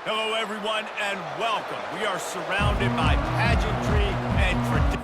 Hello, everyone, and welcome. We are surrounded by pageantry and tradition.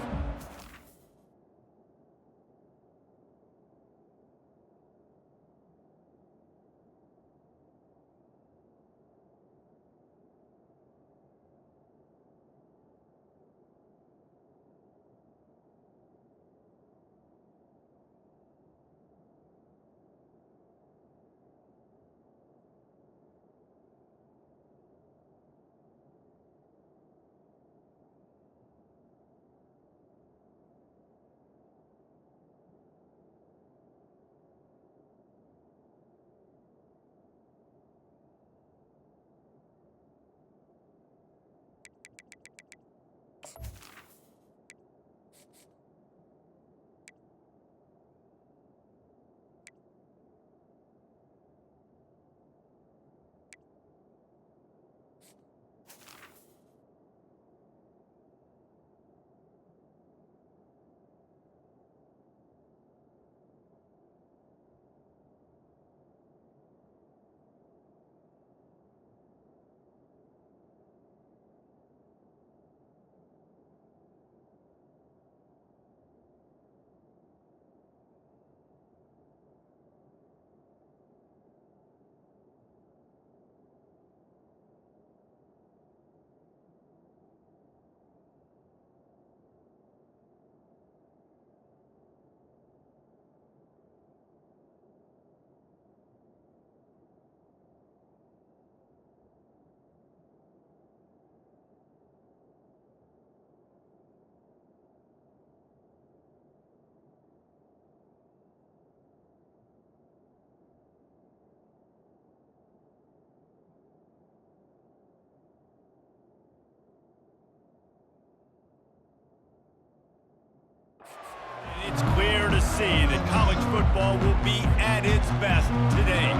It's clear to see that college football will be at its best today.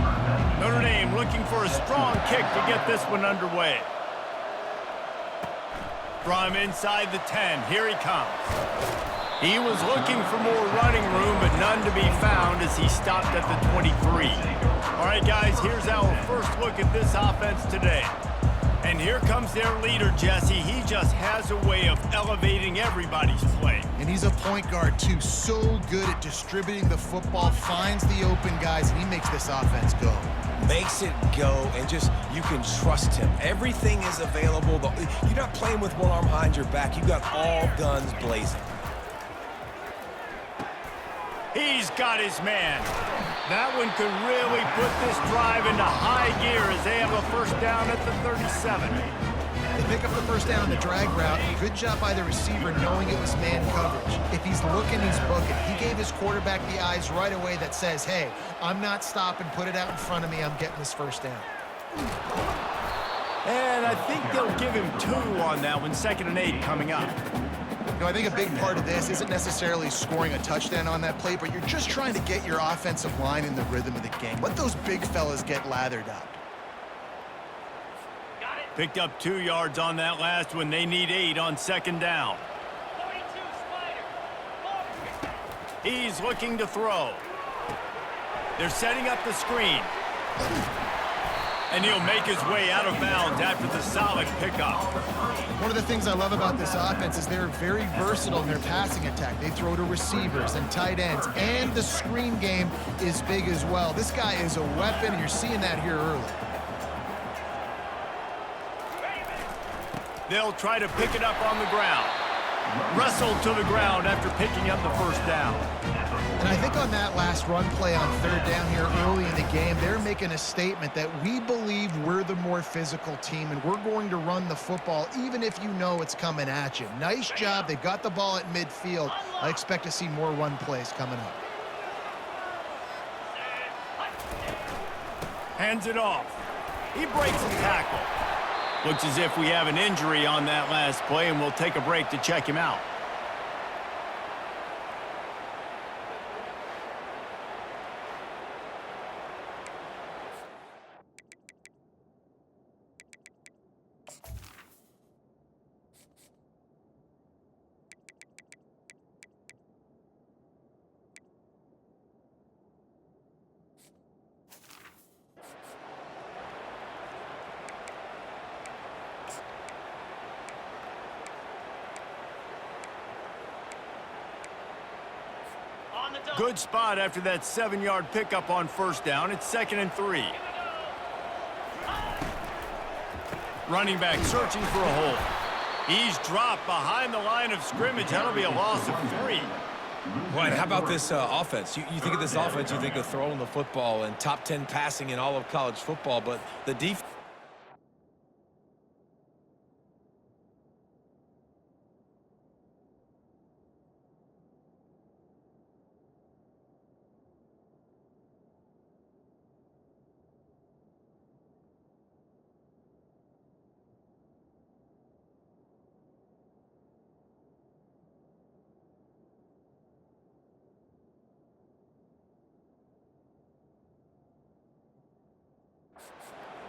Notre Dame looking for a strong kick to get this one underway. From inside the 10, here he comes. He was looking for more running room, but none to be found as he stopped at the 23. All right, guys, here's our first look at this offense today. And here comes their leader, Jesse. He just has a way of elevating everybody's play. And he's a point guard, too. So good at distributing the football, finds the open guys, and he makes this offense go. Makes it go, and just, you can trust him. Everything is available. You're not playing with one arm behind your back. You've got all guns blazing. He's got his man. That one could really put this drive into high gear as they have a first down at the 37. They pick up the first down on the drag route. Good job by the receiver knowing it was man coverage. If he's looking, he's booking. He gave his quarterback the eyes right away that says, hey, I'm not stopping, put it out in front of me, I'm getting this first down. And I think they'll give him 2 on that one, 2nd and 8 coming up. You know, I think a big part of this isn't necessarily scoring a touchdown on that play, but you're just trying to get your offensive line in the rhythm of the game. Let those big fellas get lathered up. Picked up 2 yards on that last one. They need 8 on 2nd down. He's looking to throw. They're setting up the screen. And he'll make his way out of bounds after the solid pickup. One of the things I love about this offense is they're very versatile in their passing attack. They throw to receivers and tight ends, and the screen game is big as well. This guy is a weapon, and you're seeing that here early. They'll try to pick it up on the ground. Wrestled to the ground after picking up the first down. And I think on that last run play on 3rd down here early in the game, they're making a statement that we believe we're the more physical team and we're going to run the football even if you know it's coming at you. Nice job. They've got the ball at midfield. I expect to see more run plays coming up. Hands it off. He breaks the tackle. Looks as if we have an injury on that last play, and we'll take a break to check him out. Good spot after that 7-yard pickup on first down. It's 2nd and 3. Running back searching for a hole. He's dropped behind the line of scrimmage. That'll be a loss of 3. Right, how about this offense? You think of this offense, you think of throwing the football and top 10 passing in all of college football, but the defense...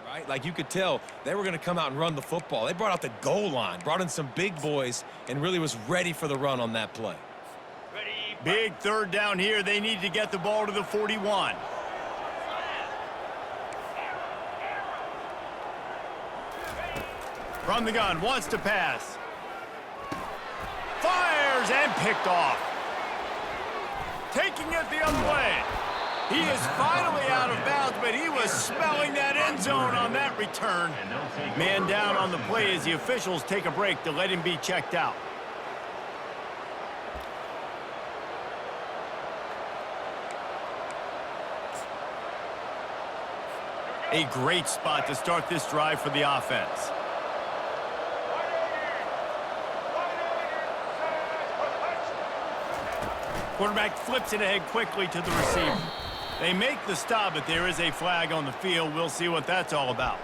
Right? Like you could tell they were going to come out and run the football. They brought out the goal line, brought in some big boys, and really was ready for the run on that play. Big 3rd down here. They need to get the ball to the 41. From the gun, wants to pass. Fires and picked off. Taking it the other way. He is finally out of bounds, but he was smelling that end zone on that return. Man down on the play as the officials take a break to let him be checked out. A great spot to start this drive for the offense. Quarterback flips it ahead quickly to the receiver. They make the stop, but there is a flag on the field. We'll see what that's all about.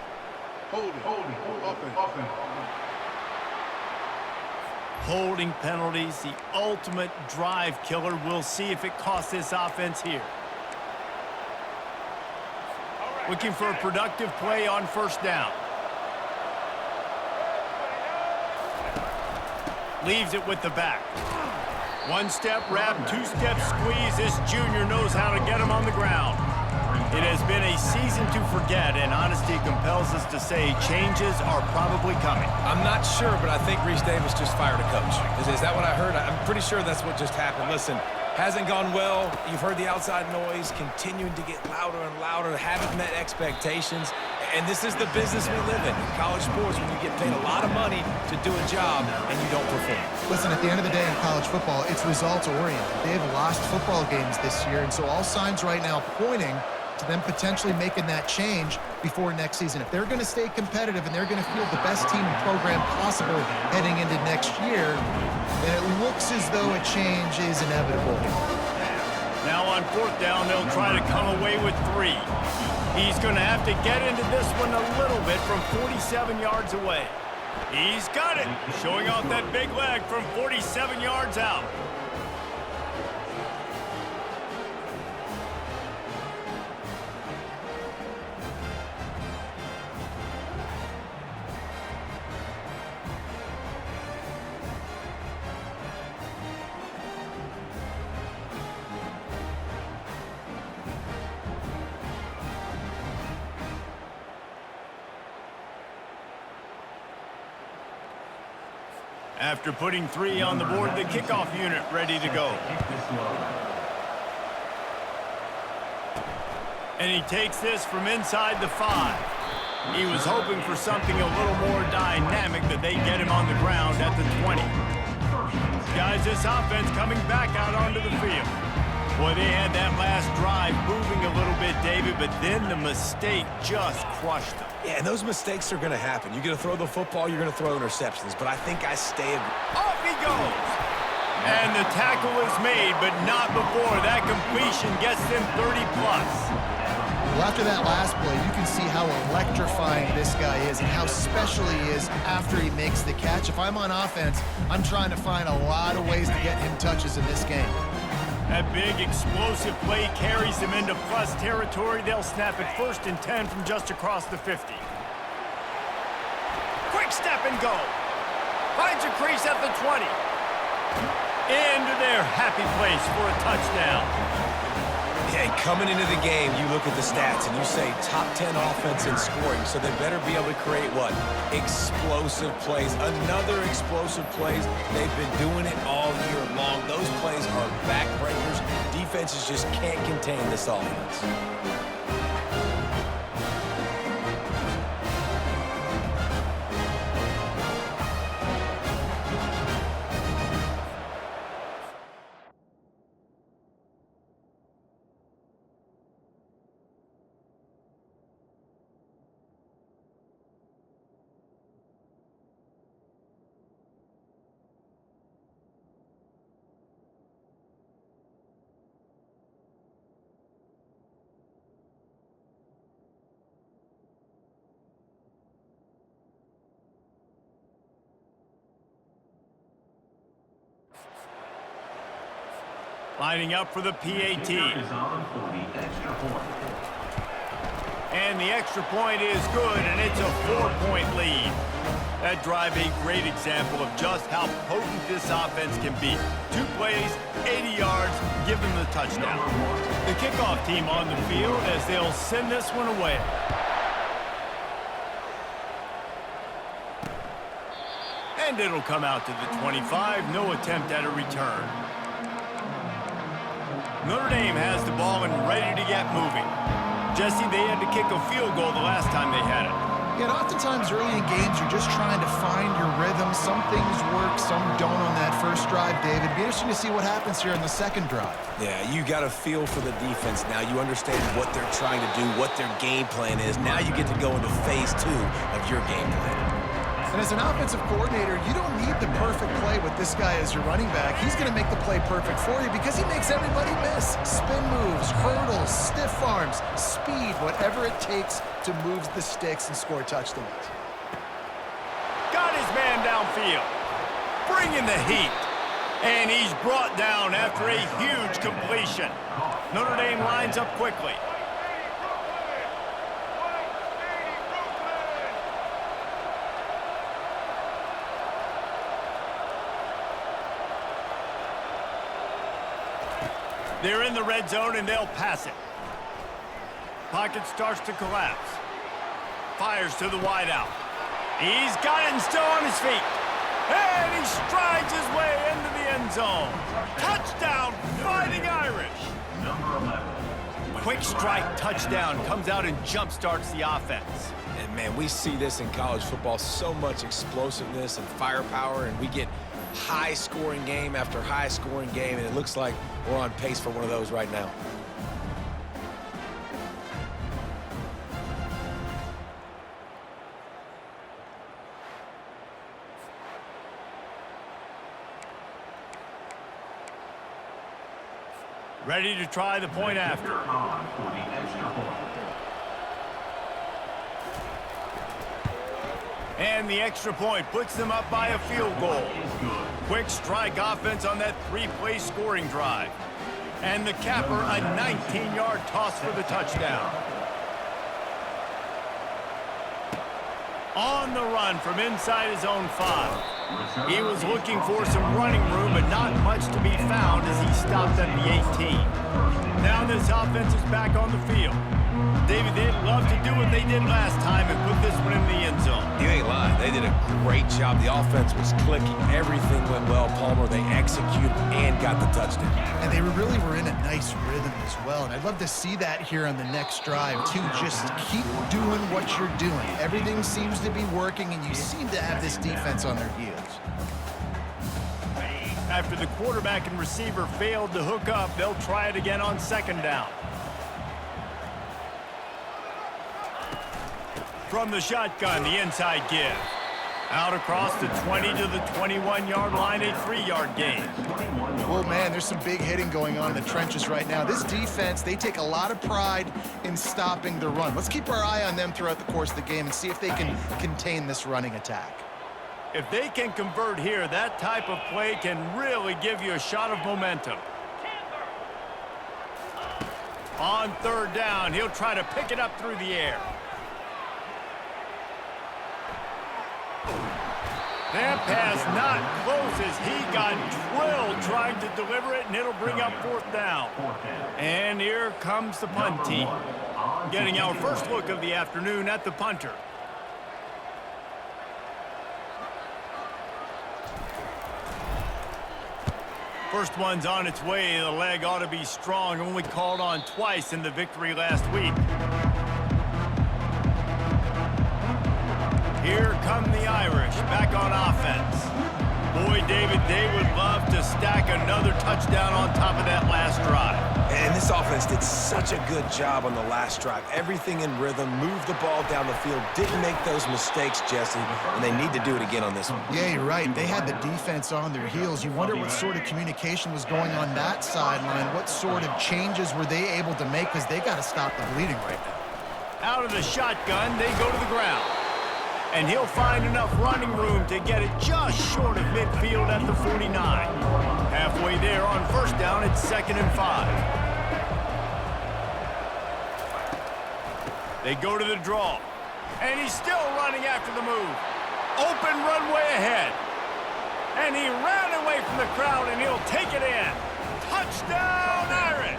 Holding penalties, the ultimate drive killer. We'll see if it costs this offense here. Looking for a productive play on first down. Leaves it with the back. 1-step wrap, 2-step squeeze. This junior knows how to get him on the ground. It has been a season to forget, and honesty compels us to say changes are probably coming. I'm not sure, but I think Reese Davis just fired a coach. Is that what I heard? I'm pretty sure that's what just happened. Listen, hasn't gone well. You've heard the outside noise, continuing to get louder and louder, haven't met expectations. And this is the business we live in college sports, when you get paid a lot of money to do a job and you don't perform. Listen, at the end of the day in college football, it's results-oriented. They've lost football games this year, and so all signs right now pointing to them potentially making that change before next season. If they're going to stay competitive and they're going to field the best team program possible heading into next year, then it looks as though a change is inevitable. Now on 4th down, they'll try to come away with 3. He's going to have to get into this one a little bit from 47 yards away. He's got it, showing off that big leg from 47 yards out. After putting 3 on the board, the kickoff unit ready to go. And he takes this from inside the 5. He was hoping for something a little more dynamic, but they get him on the ground at the 20. Guys, this offense coming back out onto the field. Boy, they had that last drive moving a little bit, David, but then the mistake just crushed them. Yeah, and those mistakes are going to happen. You're going to throw the football, you're going to throw interceptions, but I think I stay... Off he goes! And the tackle is made, but not before that completion gets them 30-plus. Well, after that last play, you can see how electrifying this guy is and how special he is after he makes the catch. If I'm on offense, I'm trying to find a lot of ways to get him touches in this game. That big explosive play carries them into plus territory. They'll snap it 1st and 10 from just across the 50. Quick step and go. Finds a crease at the 20. Into their happy place for a touchdown. Hey, coming into the game, you look at the stats and you say top 10 offense in scoring, so they better be able to create what? Explosive plays. Another explosive plays. They've been doing it all year long. Those plays are backbreakers. Defenses just can't contain this offense. Lining up for the PAT. And the extra point is good, and it's a 4-point lead. That drive a great example of just how potent this offense can be. 2 plays, 80 yards, give them the touchdown. The kickoff team on the field as they'll send this one away. And it'll come out to the 25, no attempt at a return. Notre Dame has the ball and ready to get moving. Jesse, they had to kick a field goal the last time they had it. Yeah, and oftentimes early in games, you're just trying to find your rhythm. Some things work, some don't on that first drive, David. It'd be interesting to see what happens here in the second drive. Yeah, you got a feel for the defense now. You understand what they're trying to do, what their game plan is. Now you get to go into phase 2 of your game plan. And as an offensive coordinator, you don't need the perfect play with this guy as your running back. He's going to make the play perfect for you because he makes everybody miss. Spin moves, hurdles, stiff arms, speed, whatever it takes to move the sticks and score touchdowns. Got his man downfield. Bringing the heat. And he's brought down after a huge completion. Notre Dame lines up quickly. They're in the red zone, and they'll pass it. Pocket starts to collapse. Fires to the wideout. He's got it and still on his feet. And he strides his way into the end zone. Touchdown, Fighting Irish. Quick strike touchdown comes out and jump-starts the offense. And, man, we see this in college football, so much explosiveness and firepower, and we get high-scoring game after high-scoring game, and it looks like we're on pace for one of those right now. Ready to try the point after. And the extra point puts them up by a field goal. Quick strike offense on that 3-play scoring drive. And the capper, a 19-yard toss for the touchdown. On the run from inside his own 5. He was looking for some running room, but not much to be found as he stopped at the 18. Now this offense is back on the field. David, they'd love to do what they did last time and put this one in the end zone. You ain't lying. They did a great job. The offense was clicking. Everything went well, Palmer. They executed and got the touchdown. And they really were in a nice rhythm as well. And I'd love to see that here on the next drive, too. Just keep doing what you're doing. Everything seems to be working, and you seem to have this defense on their heels. After the quarterback and receiver failed to hook up, they'll try it again on second down. From the shotgun, the inside give. Out across the 20 to the 21-yard line, a 3-yard gain. Well, man, there's some big hitting going on in the trenches right now. This defense, they take a lot of pride in stopping the run. Let's keep our eye on them throughout the course of the game and see if they can contain this running attack. If they can convert here, that type of play can really give you a shot of momentum. On third down, he'll try to pick it up through the air. That pass not close as he got drilled trying to deliver it, and it'll bring up 4th down. And here comes the punt team, getting our first look of the afternoon at the punter. First one's on its way. The leg ought to be strong. Only called on twice in the victory last week. Here come the Irish, back on offense. Boy, David, they would love to stack another touchdown on top of that last drive. And this offense did such a good job on the last drive. Everything in rhythm, moved the ball down the field, didn't make those mistakes, Jesse, and they need to do it again on this one. Yeah, you're right. They had the defense on their heels. You wonder what sort of communication was going on that sideline. What sort of changes were they able to make, because they got to stop the bleeding right now. Out of the shotgun, they go to the ground. And he'll find enough running room to get it just short of midfield at the 49. Halfway there on 1st down, it's 2nd and 5. They go to the draw. And he's still running after the move. Open runway ahead. And he ran away from the crowd, and he'll take it in. Touchdown, Irish!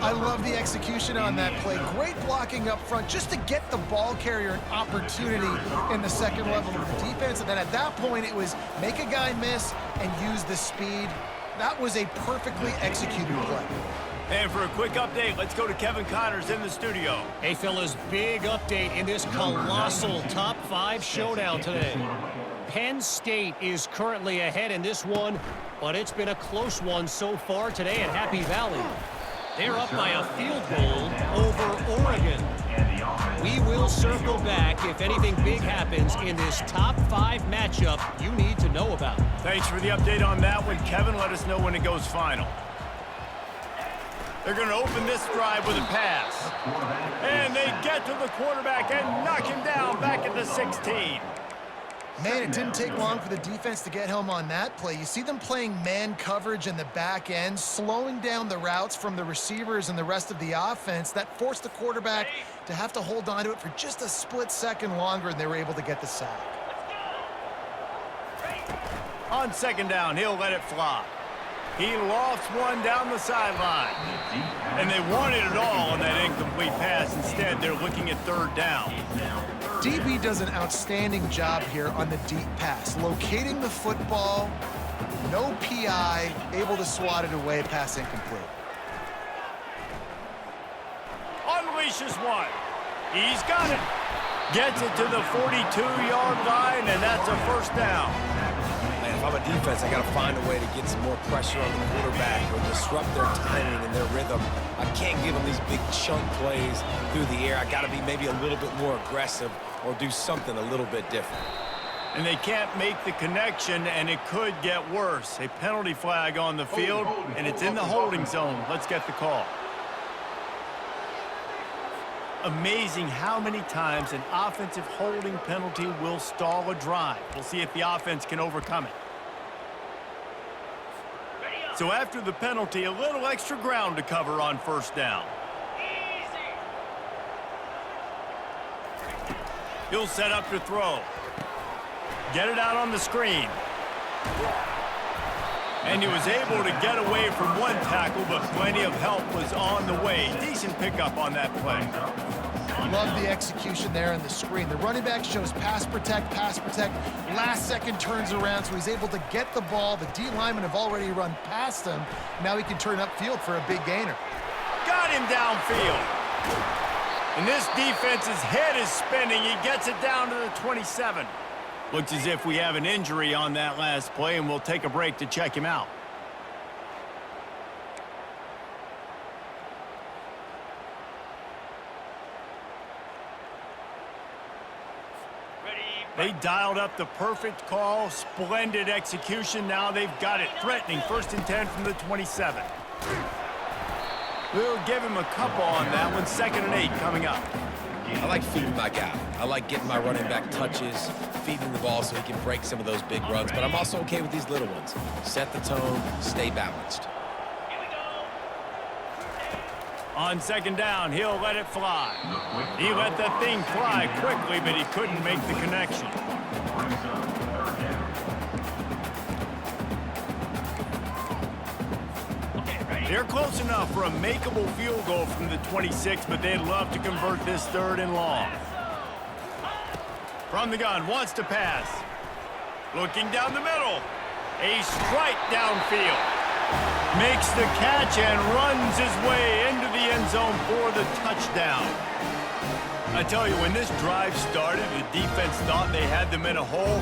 I love the execution on that play. Great blocking up front just to get the ball carrier an opportunity in the second level of the defense. And then at that point, it was make a guy miss and use the speed. That was a perfectly executed play. And for a quick update, let's go to Kevin Connors in the studio. Hey, fellas, big update in this colossal top 5 showdown today. Penn State is currently ahead in this one, but it's been a close one so far today at Happy Valley. They're up by a field goal over Oregon. We will circle back if anything big happens in this top 5 matchup you need to know about. Thanks for the update on that one, Kevin. Let us know when it goes final. They're going to open this drive with a pass. And they get to the quarterback and knock him down back at the 16. Man, it didn't take long for the defense to get home on that play. You see them playing man coverage in the back end, slowing down the routes from the receivers and the rest of the offense. That forced the quarterback to have to hold on to it for just a split second longer, and they were able to get the sack. On 2nd down, he'll let it fly. He lofts one down the sideline. And they wanted it all on that incomplete pass. Instead, they're looking at 3rd down. DB does an outstanding job here on the deep pass. Locating the football, no PI, able to swat it away, pass incomplete. Unleashes one. He's got it. Gets it to the 42-yard line, and that's a 1st down. Man, if I'm a defense, I got to find a way to get some more pressure on the quarterback or disrupt their timing and their rhythm. I can't give them these big chunk plays through the air. I got to be maybe a little bit more aggressive or do something a little bit different. And they can't make the connection, and it could get worse. A penalty flag on the field, and it's in the holding zone. Let's get the call. Amazing how many times an offensive holding penalty will stall a drive. We'll see if the offense can overcome it. So after the penalty, a little extra ground to cover on 1st down. He'll set up to throw. Get it out on the screen. And he was able to get away from one tackle, but plenty of help was on the way. Decent pickup on that play. Love the execution there on the screen. The running back shows pass protect, last second turns around, so he's able to get the ball. The D linemen have already run past him. Now he can turn upfield for a big gainer. Got him downfield. And this defense's head is spinning. He gets it down to the 27. Looks as if we have an injury on that last play, and we'll take a break to check him out. They dialed up the perfect call, splendid execution. Now they've got it threatening. 1st and 10 from the 27. We'll give him a couple on that one. 2nd and 8 coming up. I like feeding my guy. I like getting my running back touches, feeding the ball so he can break some of those big runs, but I'm also okay with these little ones. Set the tone, stay balanced. On 2nd down, he'll let it fly. He let that thing fly quickly, but he couldn't make the connection. They're close enough for a makeable field goal from the 26, but they'd love to convert this 3rd and long. From the gun, wants to pass. Looking down the middle. A strike downfield. Makes the catch and runs his way into the end zone for the touchdown. I tell you, when this drive started, the defense thought they had them in a hole.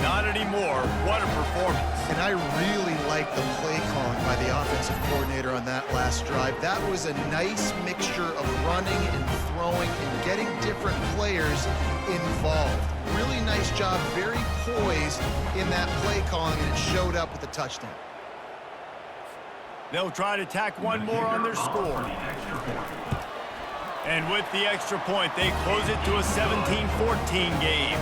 Not anymore. What a performance. And I really like the play calling by the offensive coordinator on that last drive. That was a nice mixture of running and throwing and getting different players involved. Really nice job, very poised in that play calling, and it showed up with the touchdown. They'll try to tack one more on their score. And with the extra point, they close it to a 17-14 game.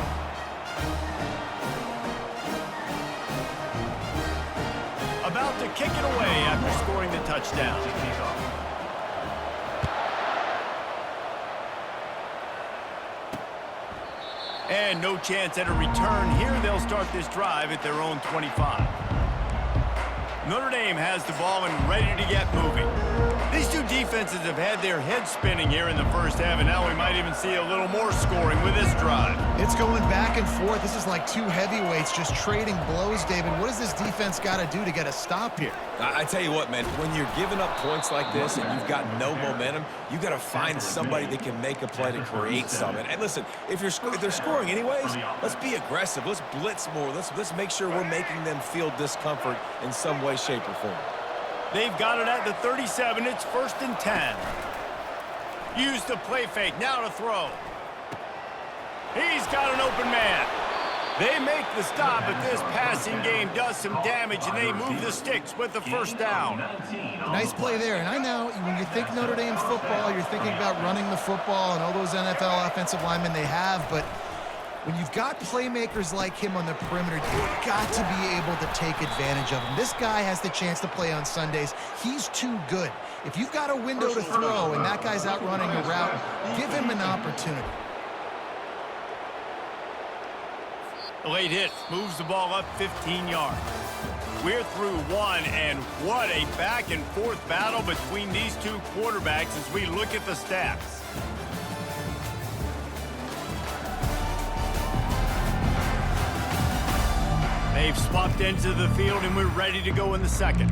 About to kick it away after scoring the touchdown. And no chance at a return here. They'll start this drive at their own 25. Notre Dame has the ball and ready to get moving. These two defenses have had their heads spinning here in the first half, and now we might even see a little more scoring with this drive. It's going back and forth. This is like two heavyweights just trading blows, David. What does this defense got to do to get a stop here? I tell you what, man, when you're giving up points like this and you've got no momentum, you got to find somebody that can make a play to create something. And listen, if they're scoring anyways, let's be aggressive. Let's blitz more. Let's make sure we're making them feel discomfort in some way, shape, or form. They've got it at the 37. It's 1st and 10. Use the play fake. Now to throw. He's got an open man. They make the stop, but this passing game does some damage, and they move the sticks with the 1st down. Nice play there. And I know when you think Notre Dame football, you're thinking about running the football and all those NFL offensive linemen they have, but when you've got playmakers like him on the perimeter, you've got to be able to take advantage of him. This guy has the chance to play on Sundays. He's too good. If you've got a window to throw and that guy's out running a route, give him an opportunity. The late hit moves the ball up 15 yards. We're through one, and what a back-and-forth battle between these two quarterbacks as we look at the stats. They've swapped into the field, and we're ready to go in the second.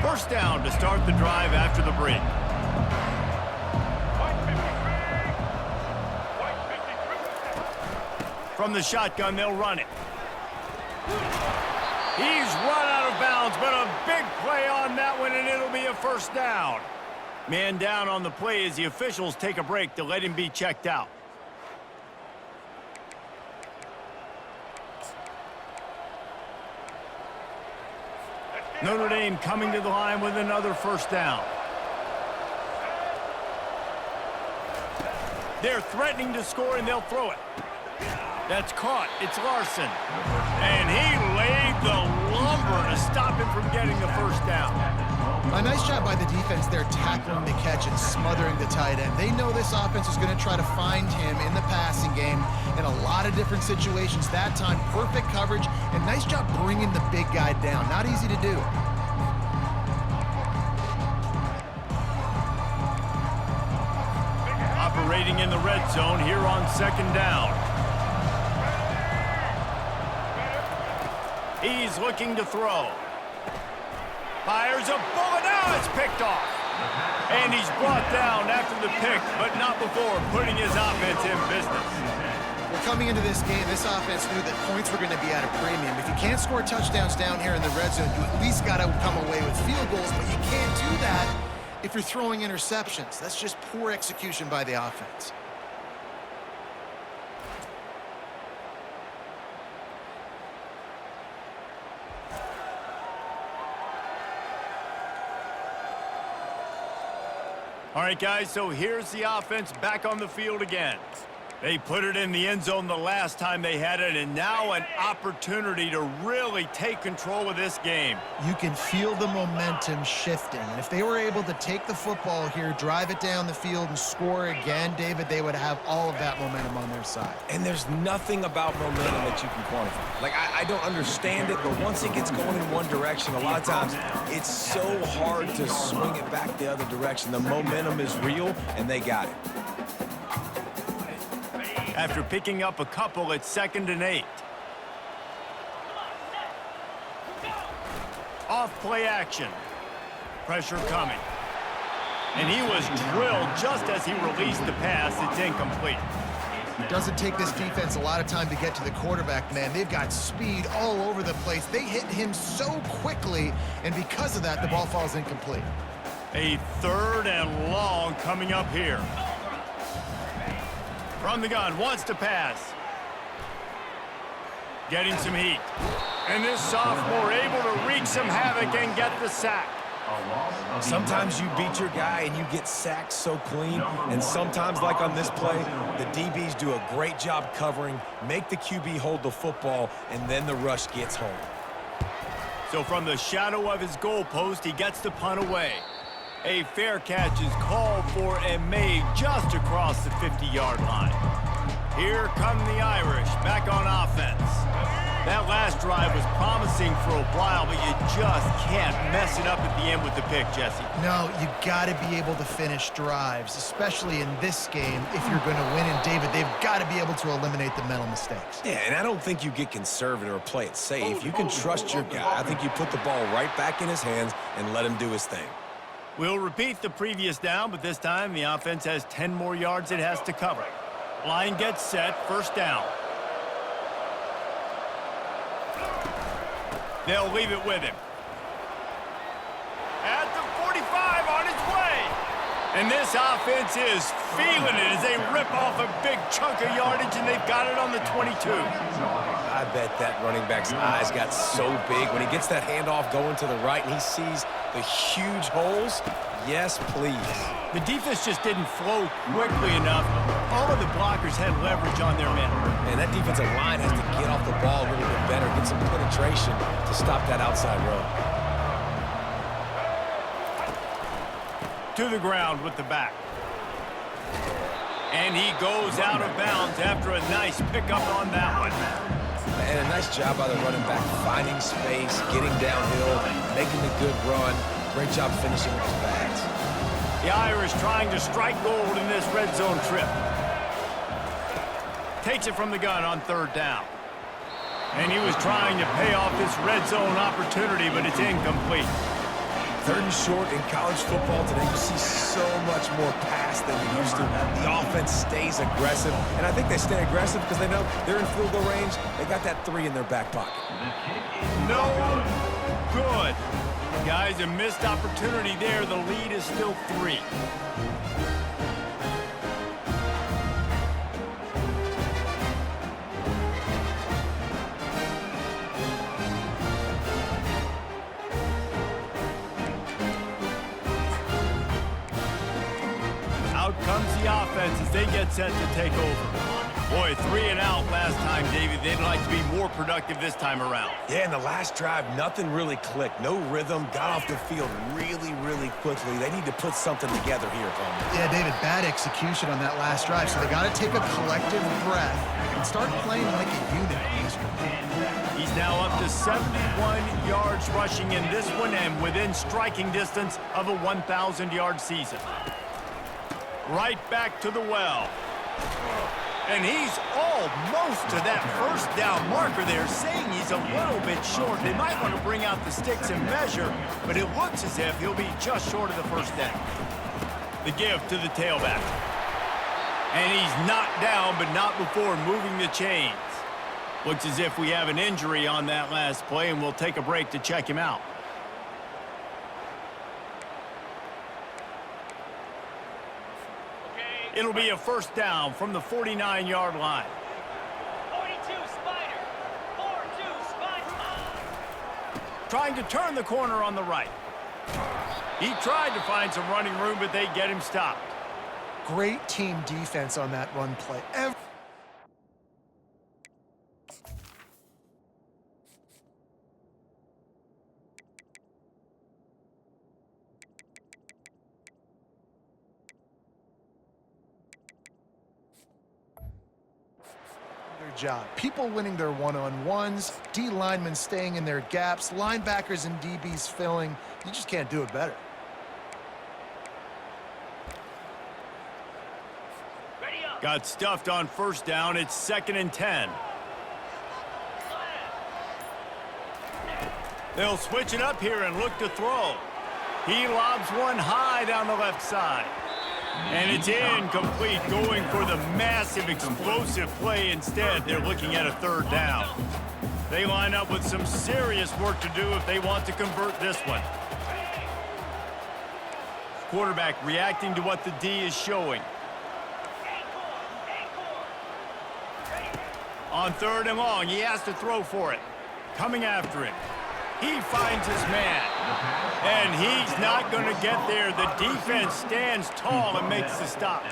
First down to start the drive after the break. From the shotgun, they'll run it. He's run out of bounds, but a big play on that one, and it'll be a 1st down. Man down on the play as the officials take a break to let him be checked out. Notre Dame coming to the line with another 1st down. They're threatening to score, and they'll throw it. That's caught. It's Larson. And he laid the lumber to stop him from getting the 1st down. A nice job by the defense there, tackling the catch and smothering the tight end. They know this offense is going to try to find him in the passing game in a lot of different situations. That time, perfect coverage, and nice job bringing the big guy down. Not easy to do. Operating in the red zone here on 2nd down. He's looking to throw. Fires a bullet. Now it's picked off. And he's brought down after the pick, but not before putting his offense in business. Well, coming into this game, this offense knew that points were going to be at a premium. If you can't score touchdowns down here in the red zone, you at least got to come away with field goals, but you can't do that if you're throwing interceptions. That's just poor execution by the offense. All right, guys, so here's the offense back on the field again. They put it in the end zone the last time they had it, and now an opportunity to really take control of this game. You can feel the momentum shifting. And if they were able to take the football here, drive it down the field, and score again, David, they would have all of that momentum on their side. And there's nothing about momentum that you can quantify. Like, I don't understand it, but once it gets going in one direction, a lot of times it's so hard to swing it back the other direction. The momentum is real, and they got it. After picking up a couple, it's 2nd and 8. Off play action. Pressure coming. And he was drilled just as he released the pass. It's incomplete. It doesn't take this defense a lot of time to get to the quarterback, man. They've got speed all over the place. They hit him so quickly, and because of that, the ball falls incomplete. A 3rd and long coming up here. From the gun, wants to pass. Getting some heat. And this sophomore able to wreak some havoc and get the sack. Sometimes you beat your guy and you get sacked so clean, and sometimes, like on this play, the DBs do a great job covering, make the QB hold the football, and then the rush gets home. So from the shadow of his goalpost, he gets the punt away. A fair catch is called for and made just across the 50-yard line. Here come the Irish back on offense. That last drive was promising for a while, but you just can't mess it up at the end with the pick, Jesse. No, you got to be able to finish drives, especially in this game if you're going to win. And, David, they've got to be able to eliminate the mental mistakes. Yeah, and I don't think you get conservative or play it safe. You can trust your guy. I think you put the ball right back in his hands and let him do his thing. We'll repeat the previous down, but this time the offense has 10 more yards it has to cover. Line gets set, 1st down. They'll leave it with him. At the 45 on its way. And this offense is feeling it as they rip off a big chunk of yardage, and they've got it on the 22. I bet that running back's eyes got so big when he gets that handoff going to the right and he sees the huge holes. Yes, please. The defense just didn't flow quickly enough. All of the blockers had leverage on their men. And that defensive line has to get off the ball a little bit better, get some penetration to stop that outside run. To the ground with the back. And he goes out of bounds after a nice pickup on that one. And a nice job by the running back, finding space, getting downhill, making a good run. Great job finishing with his bags. The Irish trying to strike gold in this red zone trip. Takes it from the gun on 3rd down. And he was trying to pay off this red zone opportunity, but it's incomplete. 3rd and short in college football today. You see so much more pass than we used to. The offense stays aggressive, and I think they stay aggressive because they know they're in field goal range. They got that 3 in their back pocket. No good. Guys, a missed opportunity there. The lead is still 3. Out comes the offense as they get set to take over. Boy, 3 and out last time, David. They'd like to be more productive this time around. Yeah, in the last drive, nothing really clicked. No rhythm, got off the field really, really quickly. They need to put something together here, Tom. Yeah, David, bad execution on that last drive, so they got to take a collective breath and start playing like a unit on this one. He's now up to 71 yards rushing in this one and within striking distance of a 1,000-yard season. Right back to the well. And he's almost to that 1st down marker there, saying he's a little bit short. They might want to bring out the sticks and measure, but it looks as if he'll be just short of the 1st down. The give to the tailback. And he's knocked down, but not before moving the chains. Looks as if we have an injury on that last play, and we'll take a break to check him out. It'll be a 1st down from the 49-yard line. 42 Spider. 4-2 Spider. Trying to turn the corner on the right. He tried to find some running room, but they get him stopped. Great team defense on that run play. great job. People winning their one-on-ones, D linemen staying in their gaps, linebackers and DBs filling. You just can't do it better. Ready up. Got stuffed on first down. It's 2nd and 10. They'll switch it up here and look to throw. He lobs one high down the left side. And it's incomplete, going for the massive explosive play instead. They're looking at a 3rd down. They line up with some serious work to do if they want to convert this one. Quarterback reacting to what the D is showing. On 3rd and long, he has to throw for it. Coming after him. He finds his man. And he's not going to get there. The defense stands tall and makes the stop.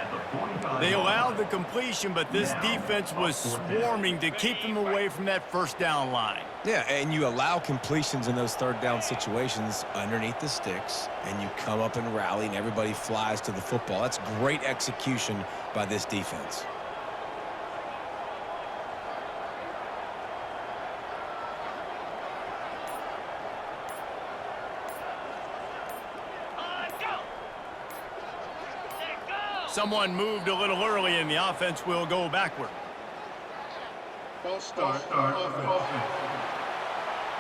They allowed the completion, but this defense was swarming to keep them away from that first down line. Yeah, and you allow completions in those 3rd down situations underneath the sticks, and you come up and rally, and everybody flies to the football. That's great execution by this defense. Someone moved a little early, and the offense will go backward. False start.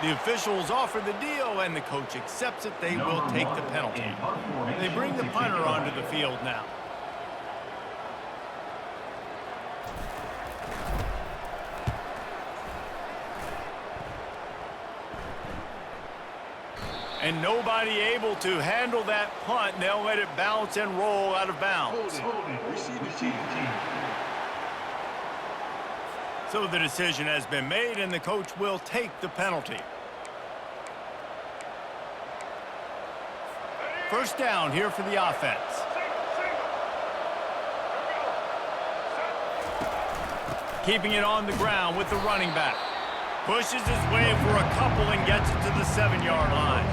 The officials offer the deal, and the coach accepts it. They will take the penalty. They bring the punter onto the field now. And nobody able to handle that punt. They'll let it bounce and roll out of bounds. So the decision has been made, and the coach will take the penalty. First down here for the offense. Keeping it on the ground with the running back. Pushes his way for a couple and gets it to the 7-yard line.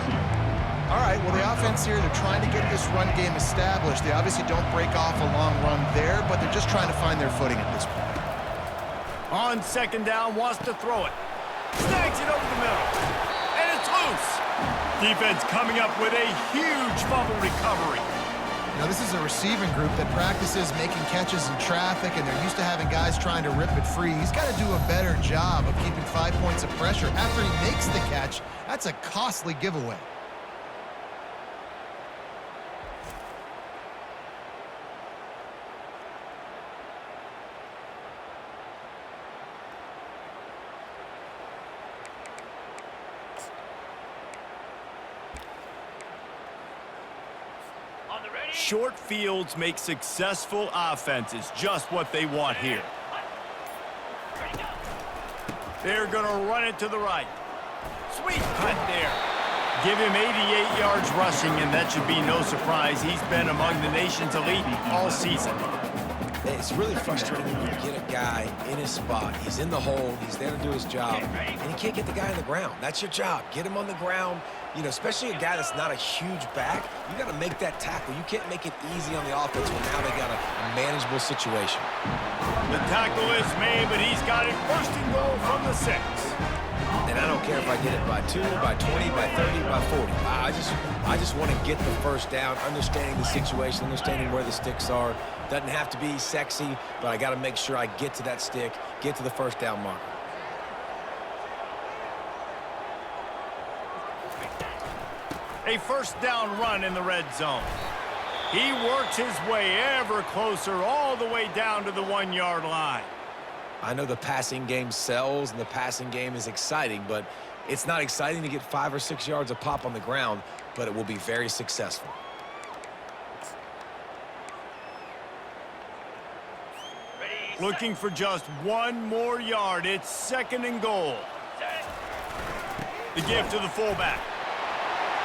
All right, well, the offense here, they're trying to get this run game established. They obviously don't break off a long run there, but they're just trying to find their footing at this point. On 2nd down, wants to throw it. Snags it over the middle. And it's loose. Defense coming up with a huge fumble recovery. Now, this is a receiving group that practices making catches in traffic, and they're used to having guys trying to rip it free. He's got to do a better job of keeping 5 points of pressure. After he makes the catch, that's a costly giveaway. Short fields make successful offenses, just what they want here. They're going to run it to the right. Sweet cut there. Give him 88 yards rushing, and that should be no surprise. He's been among the nation's elite all season. It's really frustrating when you get a guy in his spot. He's in the hole. He's there to do his job, and you can't get the guy on the ground. That's your job. Get him on the ground. You know, especially a guy that's not a huge back, you got to make that tackle. You can't make it easy on the offense when now they got a manageable situation. The tackle is made, but he's got it 1st and goal from the 6. And I don't care if I get it by 2, by 20, by 30, by 40. I just want to get the first down, understanding the situation, understanding where the sticks are. Doesn't have to be sexy, but I got to make sure I get to that stick, get to the first down marker. A first down run in the red zone. He works his way ever closer all the way down to the 1-yard line. I know the passing game sells and the passing game is exciting, but it's not exciting to get 5 or 6 yards a pop on the ground, but it will be very successful. Looking for just 1 more yard. It's 2nd and goal. The give to the fullback.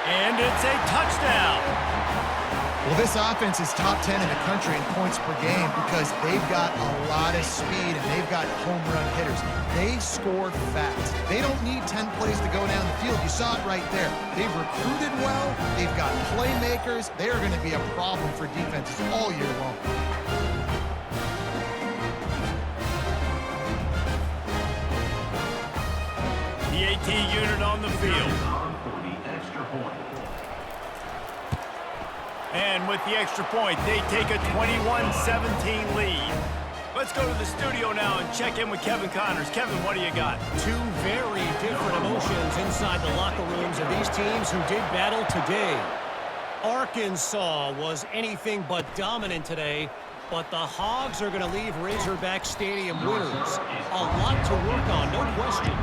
And it's a touchdown. Well, this offense is top 10 in the country in points per game because they've got a lot of speed and they've got home run hitters. They score fast. They don't need 10 plays to go down the field. You saw it right there. They've recruited well. They've got playmakers. They are going to be a problem for defenses all year long. IT unit on the field. And with the extra point, they take a 21-17 lead. Let's go to the studio now and check in with Kevin Connors. Kevin, what do you got? Two very different emotions inside the locker rooms of these teams who did battle today. Arkansas was anything but dominant today, but the Hogs are going to leave Razorback Stadium winners. A lot to work on, no question,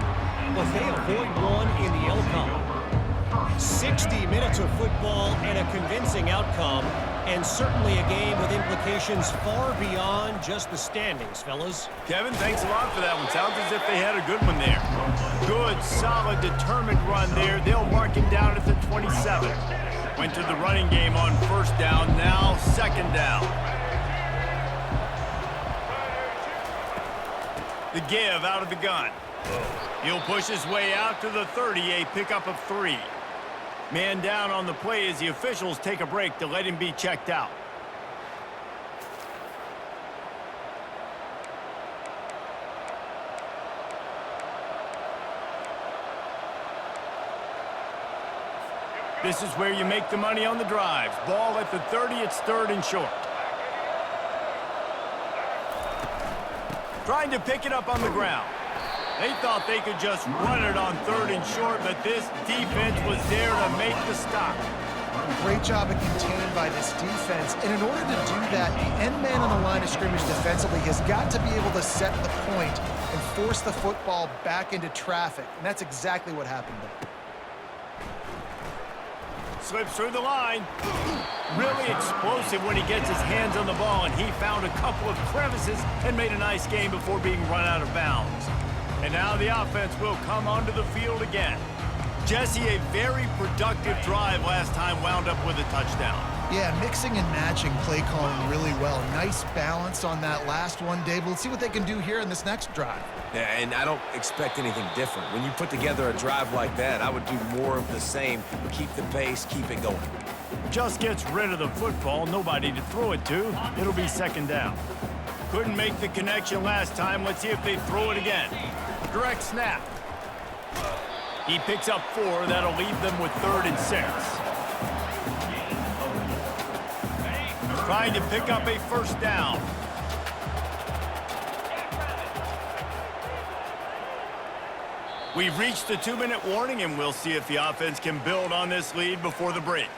but they avoid one in the Elcon. 60 minutes of football and a convincing outcome, and certainly a game with implications far beyond just the standings, fellas. Kevin, thanks a lot for that one. Sounds as if they had a good one there. Good, solid, determined run there. They'll mark him down at the 27. Went to the running game on first down, now second down. The give out of the gun. He'll push his way out to the 30, a pickup of 3. Man down on the play as the officials take a break to let him be checked out. This is where you make the money on the drives. Ball at the 30, it's third and short. Trying to pick it up on the ground. They thought they could just run it on third and short, but this defense was there to make the stop. Great job of contained by this defense. And in order to do that, the end man on the line of scrimmage defensively has got to be able to set the point and force the football back into traffic. And that's exactly what happened there. Slips through the line. Really explosive when he gets his hands on the ball, and he found a couple of crevices and made a nice game before being run out of bounds. And now the offense will come onto the field again. Jesse, a very productive drive last time wound up with a touchdown. Yeah, mixing and matching play calling really well. Nice balance on that last one, Dave. Let's see what they can do here in this next drive. Yeah, and I don't expect anything different. When you put together a drive like that, I would do more of the same. Keep the pace, keep it going. Just gets rid of the football, nobody to throw it to. It'll be second down. Couldn't make the connection last time. Let's see if they throw it again. Direct snap. He picks up 4. That'll leave them with 3rd and 6. Trying to pick up a first down. We've reached the 2-minute warning, and we'll see if the offense can build on this lead before the break.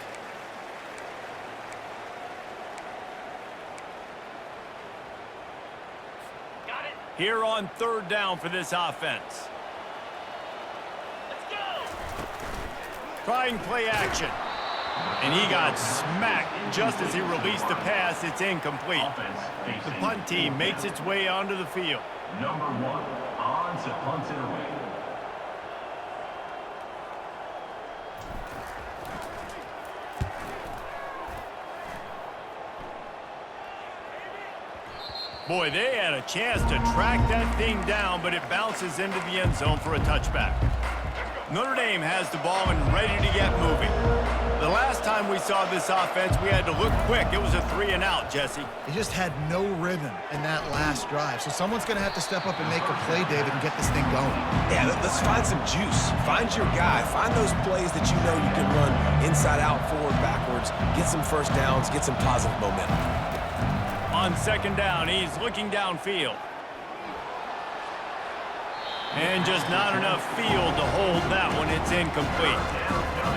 Got it. Here on 3rd down for this offense. Let's go. Trying play action. And he got smacked just as he released the pass. It's incomplete. The punt team makes its way onto the field. Number 1 on to punt it away. Boy, they had a chance to track that thing down, but it bounces into the end zone for a touchback. Notre Dame has the ball and ready to get moving. The last time we saw this offense, we had to look quick. It was a 3-and-out, Jesse. They just had no rhythm in that last drive. So someone's going to have to step up and make a play, David, and get this thing going. Yeah, let's find some juice. Find your guy. Find those plays that you know you can run inside out, forward, backwards. Get some first downs. Get some positive momentum. On second down, he's looking downfield. And just not enough field to hold that one. It's incomplete.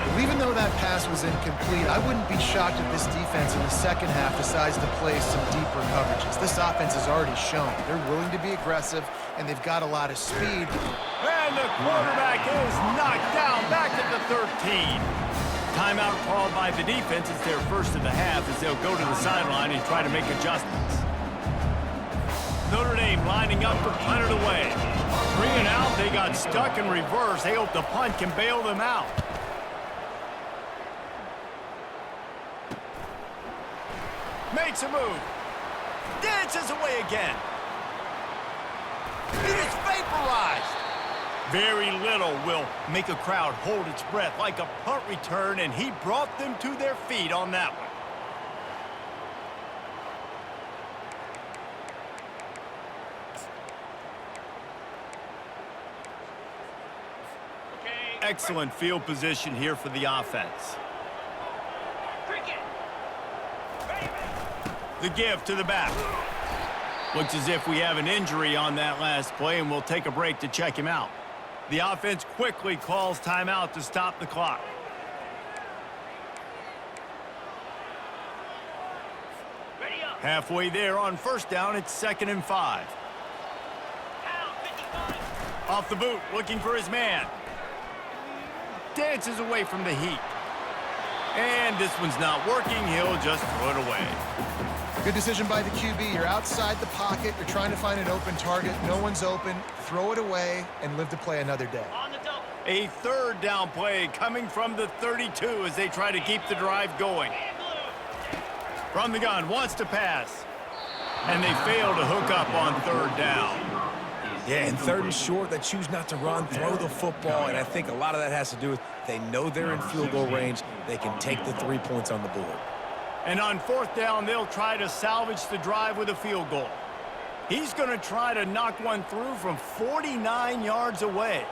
Well, even though that pass was incomplete, I wouldn't be shocked if this defense in the second half decides to play some deeper coverages. This offense has already shown they're willing to be aggressive, and they've got a lot of speed. And the quarterback is knocked down back at the 13. Timeout called by the defense. It's their first of the half as they'll go to the sideline and try to make adjustments. Notre Dame lining up to punt it away. 3-and-out, they got stuck in reverse. They hope the punt can bail them out. Makes a move. Dances away again. He is vaporized. Very little will make a crowd hold its breath like a punt return, and he brought them to their feet on that one. Excellent field position here for the offense. Cricket. Ready, The give to the back. Looks as if we have an injury on that last play, and we'll take a break to check him out. The offense quickly calls timeout to stop the clock. ready up. Halfway there on first down, it's 2nd and 5. Down, 55. Off the boot, looking for his man. Dances away from the heat. And this one's not working. He'll just throw it away. Good decision by the QB. You're outside the pocket. You're trying to find an open target. No one's open. Throw it away and live to play another day. On the double. A 3rd down play coming from the 32 as they try to keep the drive going. And blue. From the gun, wants to pass. And they fail to hook up on 3rd down. Yeah, and 3rd and short, they choose not to run, throw the football, and I think a lot of that has to do with they know they're in field goal range. They can take the 3 points on the board. And on 4th down, they'll try to salvage the drive with a field goal. He's going to try to knock one through from 49 yards away.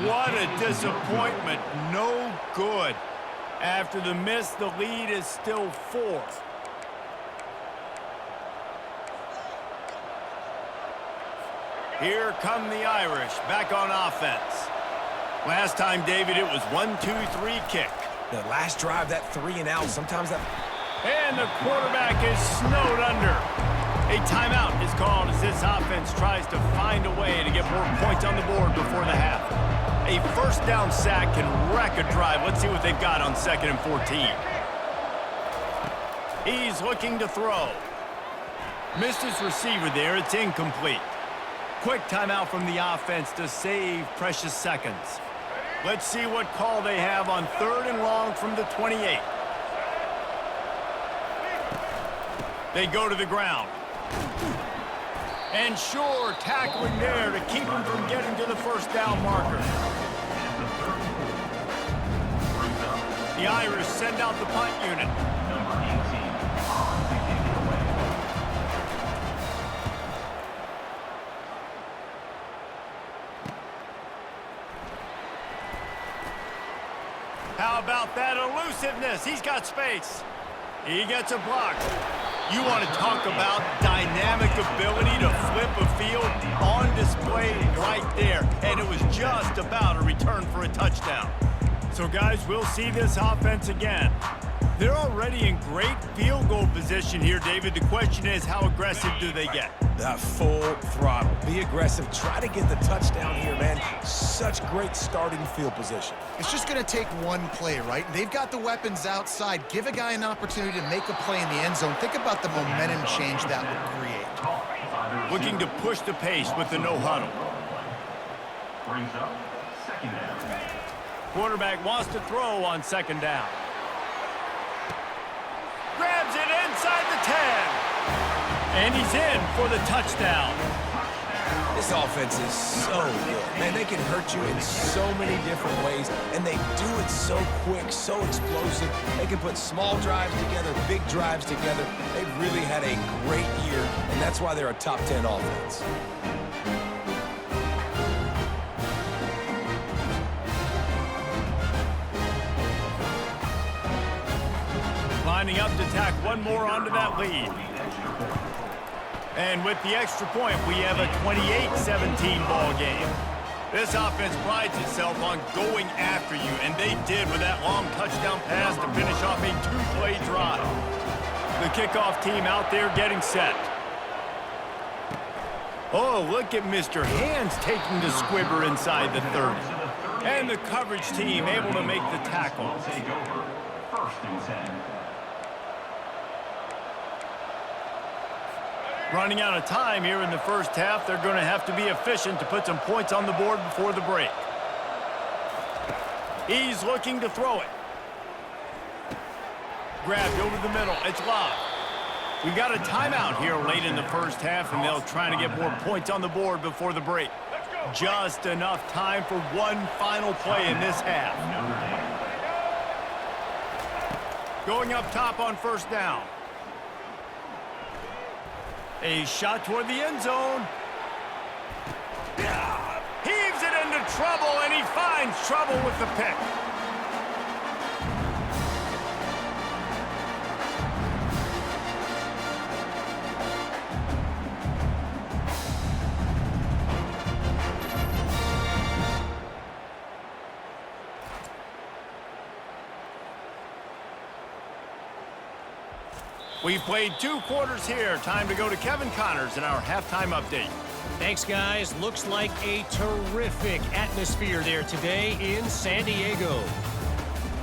What a disappointment. No good. After the miss, the lead is still 4. Here come the Irish, back on offense. Last time, David, it was 1-2-3 kick. The last drive, that 3 and out, sometimes that... And the quarterback is snowed under. A timeout is called as this offense tries to find a way to get more points on the board before the half. A 1st down sack can wreck a drive. Let's see what they've got on 2nd and 14. He's looking to throw. Missed his receiver there. It's incomplete. Quick timeout from the offense to save precious seconds. Let's see what call they have on 3rd and long from the 28. They go to the ground. And sure, tackling there to keep him from getting to the 1st down marker. The Irish send out the punt unit. Number 18 on to kick it away. How about that elusiveness? He's got space. He gets a block. You want to talk about dynamic ability to flip a field on display right there. And it was just about a return for a touchdown. So, guys, we'll see this offense again. They're already in great field goal position here, David. The question is, how aggressive do they get? Full throttle. Be aggressive. Try to get the touchdown here, man. Such great starting field position. It's just going to take one play, right? They've got the weapons outside. Give a guy an opportunity to make a play in the end zone. Think about the momentum change that would create. Looking to push the pace with the no huddle. Brings up 2nd down. Quarterback wants to throw on 2nd down. Grabs it inside the 10. And he's in for the touchdown. This offense is so good. Man, they can hurt you in so many different ways, and they do it so quick, so explosive. They can put small drives together, big drives together. They've really had a great year, and that's why they're a top 10 offense. Lining up to tack one more onto that lead. And with the extra point, we have a 28-17 ball game. This offense prides itself on going after you, and they did with that long touchdown pass to finish off a 2-play drive. The kickoff team out there getting set. Oh, look at Mr. Hands taking the squibber inside the 30. And the coverage team able to make the tackle. Take over 1st and 10. Running out of time here in the 1st half. They're going to have to be efficient to put some points on the board before the break. He's looking to throw it. Grabbed over the middle. It's lobbed. We've got a timeout here late in the 1st half, and they'll try to get more points on the board before the break. Just enough time for one final play in this half. Going up top on first down. A shot toward the end zone. Heaves it into trouble, and he finds trouble with the pick. We've played 2 quarters here. Time to go to Kevin Connors in our halftime update. Thanks, guys. Looks like a terrific atmosphere there today in San Diego.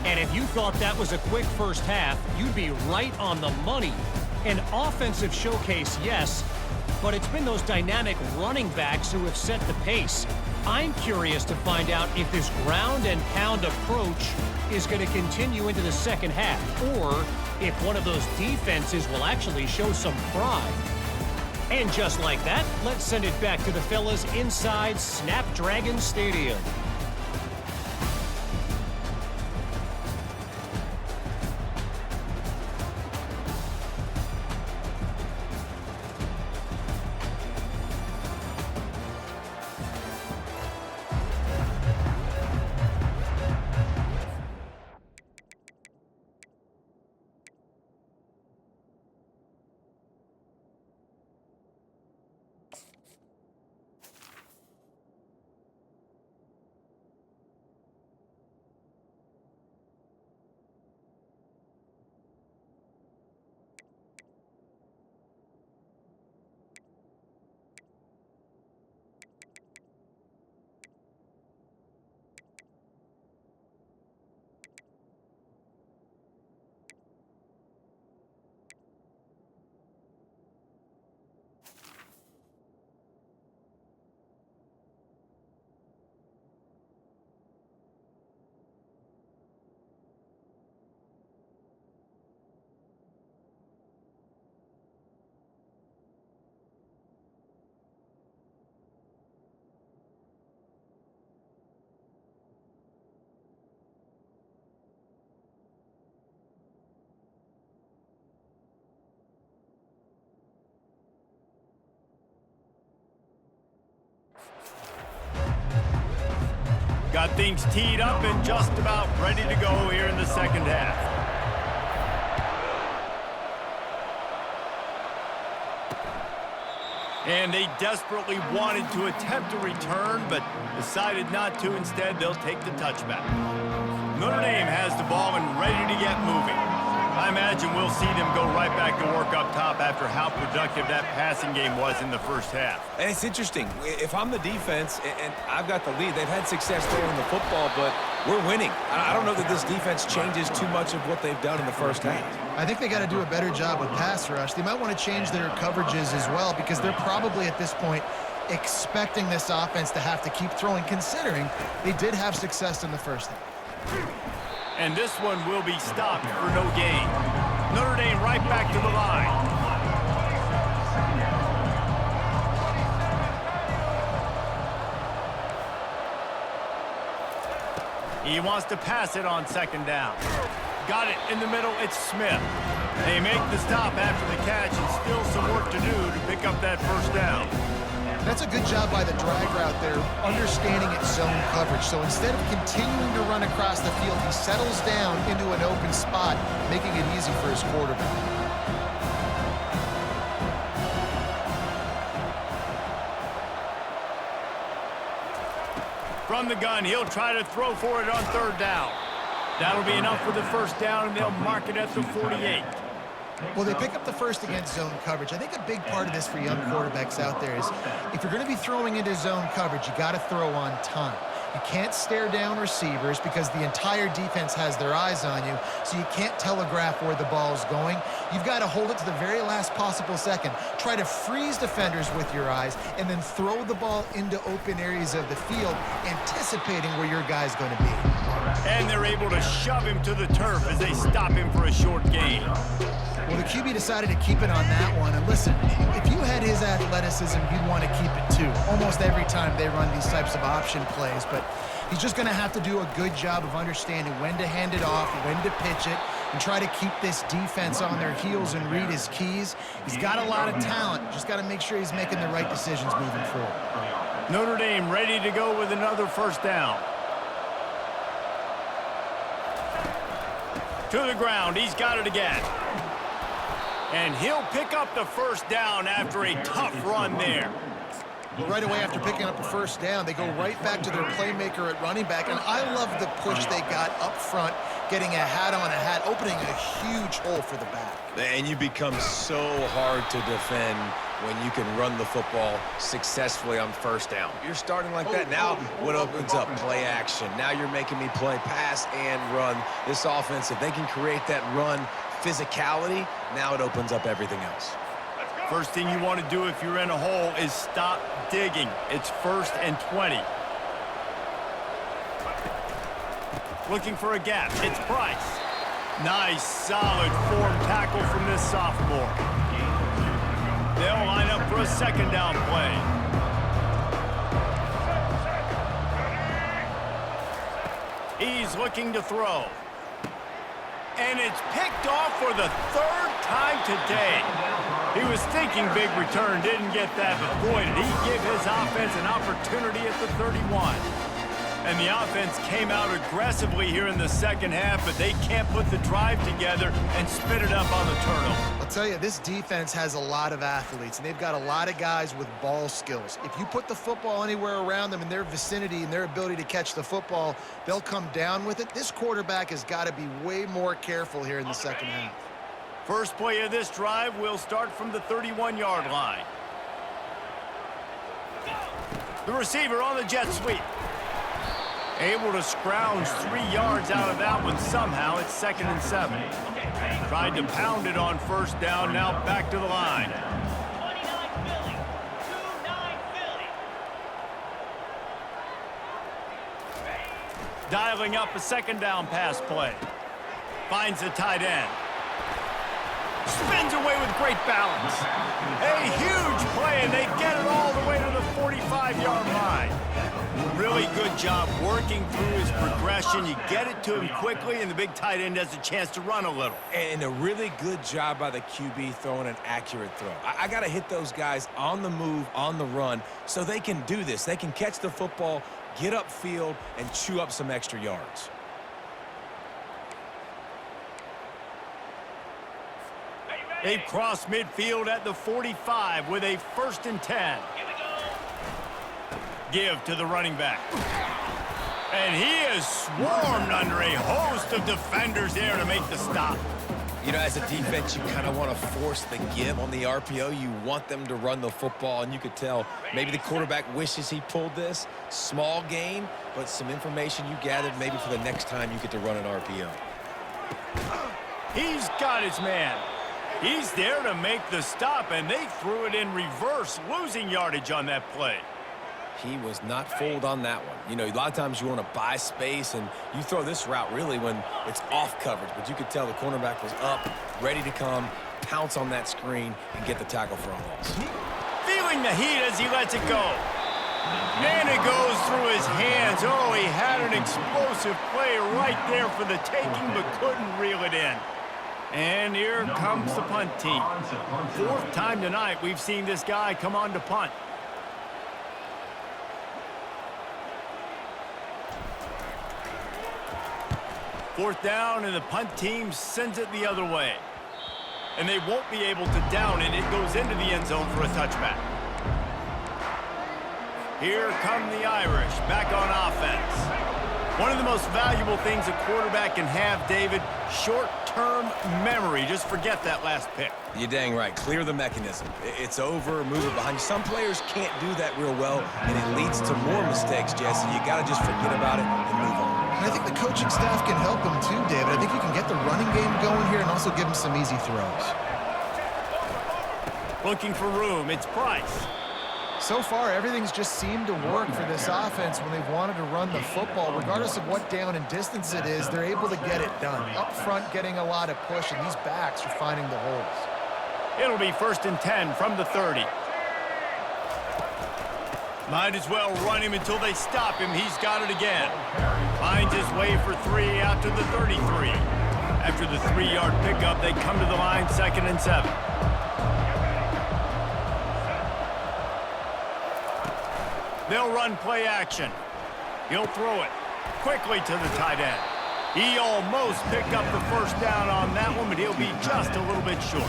And if you thought that was a quick first half, you'd be right on the money. An offensive showcase, yes, but it's been those dynamic running backs who have set the pace. I'm curious to find out if this ground and pound approach is going to continue into the second half, or if one of those defenses will actually show some pride. And just like that, let's send it back to the fellas inside Snapdragon Stadium. Got things teed up and just about ready to go here in the second half. And they desperately wanted to attempt a return, but decided not to. Instead, they'll take the touchback. Notre Dame has the ball and ready to get moving. I imagine we'll see them go right back to work up top after how productive that passing game was in the first half. And it's interesting. If I'm the defense and I've got the lead, they've had success throwing the football, but we're winning. I don't know that this defense changes too much of what they've done in the first half. I think they got to do a better job with pass rush. They might want to change their coverages as well, because they're probably at this point expecting this offense to have to keep throwing, considering they did have success in the first half. And this one will be stopped for no gain. Notre Dame right back to the line. He wants to pass it on second down. Got it in the middle. It's Smith. They make the stop after the catch, and still some work to do to pick up that first down. That's a good job by the drag route there, understanding its zone coverage. So instead of continuing to run across the field, he settles down into an open spot, making it easy for his quarterback. From the gun, he'll try to throw for it on third down. That'll be enough for the first down, and they'll mark it at the 48. Well, they pick up the first against zone coverage. I think a big part of this for young quarterbacks out there is if you're going to be throwing into zone coverage, you got to throw on time. You can't stare down receivers because the entire defense has their eyes on you, so you can't telegraph where the ball's going. You've got to hold it to the very last possible second. Try to freeze defenders with your eyes and then throw the ball into open areas of the field, anticipating where your guy's going to be. And they're able to shove him to the turf as they stop him for a short gain. Well, the QB decided to keep it on that one. And listen, if you had his athleticism, you'd want to keep it too. Almost every time they run these types of option plays. But he's just going to have to do a good job of understanding when to hand it off, when to pitch it, and try to keep this defense on their heels and read his keys. He's got a lot of talent. Just got to make sure he's making the right decisions moving forward. Notre Dame ready to go with another first down. To the ground. He's got it again. And he'll pick up the first down after a tough run there. Well, right away after picking up a first down, they go right back to their playmaker at running back. And I love the push they got up front, getting a hat on a hat, opening a huge hole for the back. And you become so hard to defend when you can run the football successfully on first down. You're starting like that. Now what opens up? Play action. Now you're making me play pass and run. This offense, if they can create that run physicality, now it opens up everything else. First thing you want to do if you're in a hole is stop digging. It's 1st and 20. Looking for a gap. It's Price. Nice, solid form tackle from this sophomore. They'll line up for a second down play. He's looking to throw. And it's picked off for the 3rd time today. He was thinking big return, didn't get that, but boy, did he give his offense an opportunity at the 31. And the offense came out aggressively here in the second half, but they can't put the drive together and spit it up on the turnover. I'll tell you, this defense has a lot of athletes, and they've got a lot of guys with ball skills. If you put the football anywhere around them in their vicinity and their ability to catch the football, they'll come down with it. This quarterback has got to be way more careful here in the second half. First play of this drive will start from the 31-yard line. The receiver on the jet sweep. Able to scrounge 3 yards out of that one somehow. It's 2nd and 7. Tried to pound it on first down. Now back to the line. 29 Philly. 2-9 Philly. Dialing up a second down pass play. Finds the tight end. Spins away with great balance. A huge play, and they get it all the way to the 45-yard line. Really good job working through his progression. You get it to him quickly, and the big tight end has a chance to run a little. And a really good job by the QB throwing an accurate throw. I got to hit those guys on the move, on the run, so they can do this. They can catch the football, get upfield, and chew up some extra yards. They've crossed midfield at the 45 with a 1st and 10. Give to the running back. And he is swarmed under a host of defenders there to make the stop. You know, as a defense, you kind of want to force the give on the RPO. You want them to run the football, and you could tell maybe the quarterback wishes he pulled this. Small gain, but some information you gathered maybe for the next time you get to run an RPO. He's got his man. He's there to make the stop, and they threw it in reverse, losing yardage on that play. He was not fooled on that one. You know, a lot of times you want to buy space, and you throw this route really when it's off coverage. But you could tell the cornerback was up, ready to come, pounce on that screen, and get the tackle for a loss. Feeling the heat as he lets it go. And it goes through his hands. Oh, he had an explosive play right there for the taking, but couldn't reel it in. And here comes the punt team. 4th time tonight we've seen this guy come on to punt. Fourth down, and the punt team sends it the other way. And they won't be able to down it. It goes into the end zone for a touchback. Here come the Irish, back on offense. One of the most valuable things a quarterback can have, David, short-term memory. Just forget that last pick. You're dang right. Clear the mechanism. It's over, move it behind you. Some players can't do that real well, and it leads to more mistakes, Jesse. You got to just forget about it and move on. And I think the coaching staff can help him too, David. I think you can get the running game going here and also give him some easy throws. Looking for room. It's Price. So far, everything's just seemed to work for this offense when they've wanted to run the football. Regardless of what down and distance it is, they're able to get it done. Up front, getting a lot of push, and these backs are finding the holes. It'll be 1st and 10 from the 30. Might as well run him until they stop him. He's got it again. Finds his way for 3 out to the 33. After the 3-yard pickup, they come to the line 2nd and 7. They'll run play action. He'll throw it quickly to the tight end. He almost picked up the first down on that one, but he'll be just a little bit short.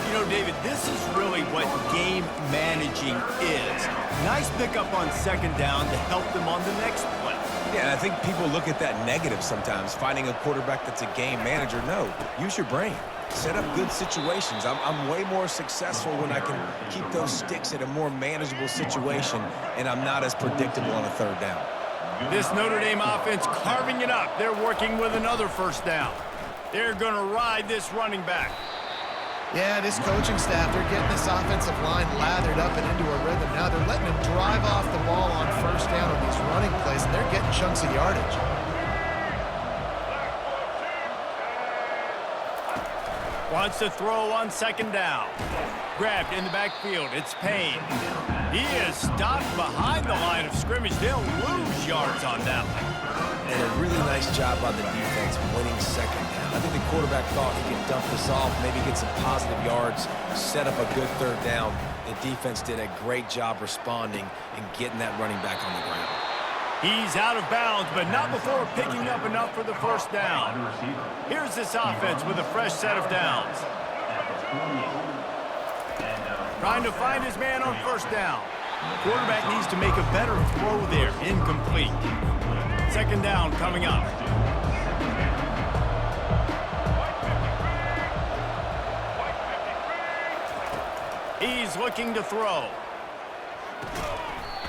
You know, David, this is really what game managing is. Nice pickup on 2nd down to help them on the next play. Yeah, I think people look at that negative sometimes, finding a quarterback that's a game manager. No, use your brain. Set up good situations. I'm way more successful when I can keep those sticks at a more manageable situation, and I'm not as predictable on a 3rd down. This Notre Dame offense carving it up. They're working with another first down. They're going to ride this running back. Yeah, this coaching staff, they're getting this offensive line lathered up and into a rhythm. Now they're letting them drive off the ball on first down on these running plays, and they're getting chunks of yardage. Wants to throw on 2nd down. Grabbed in the backfield. It's Payne. He is stopped behind the line of scrimmage. They'll lose yards on that one. And a really nice job by the defense winning 2nd down. I think the quarterback thought he could dump this off, maybe get some positive yards, set up a good 3rd down. The defense did a great job responding and getting that running back on the ground. He's out of bounds, but not before picking up enough for the first down. Here's this offense with a fresh set of downs. Trying to find his man on first down. Quarterback needs to make a better throw there. Incomplete. 2nd down coming up. He's looking to throw.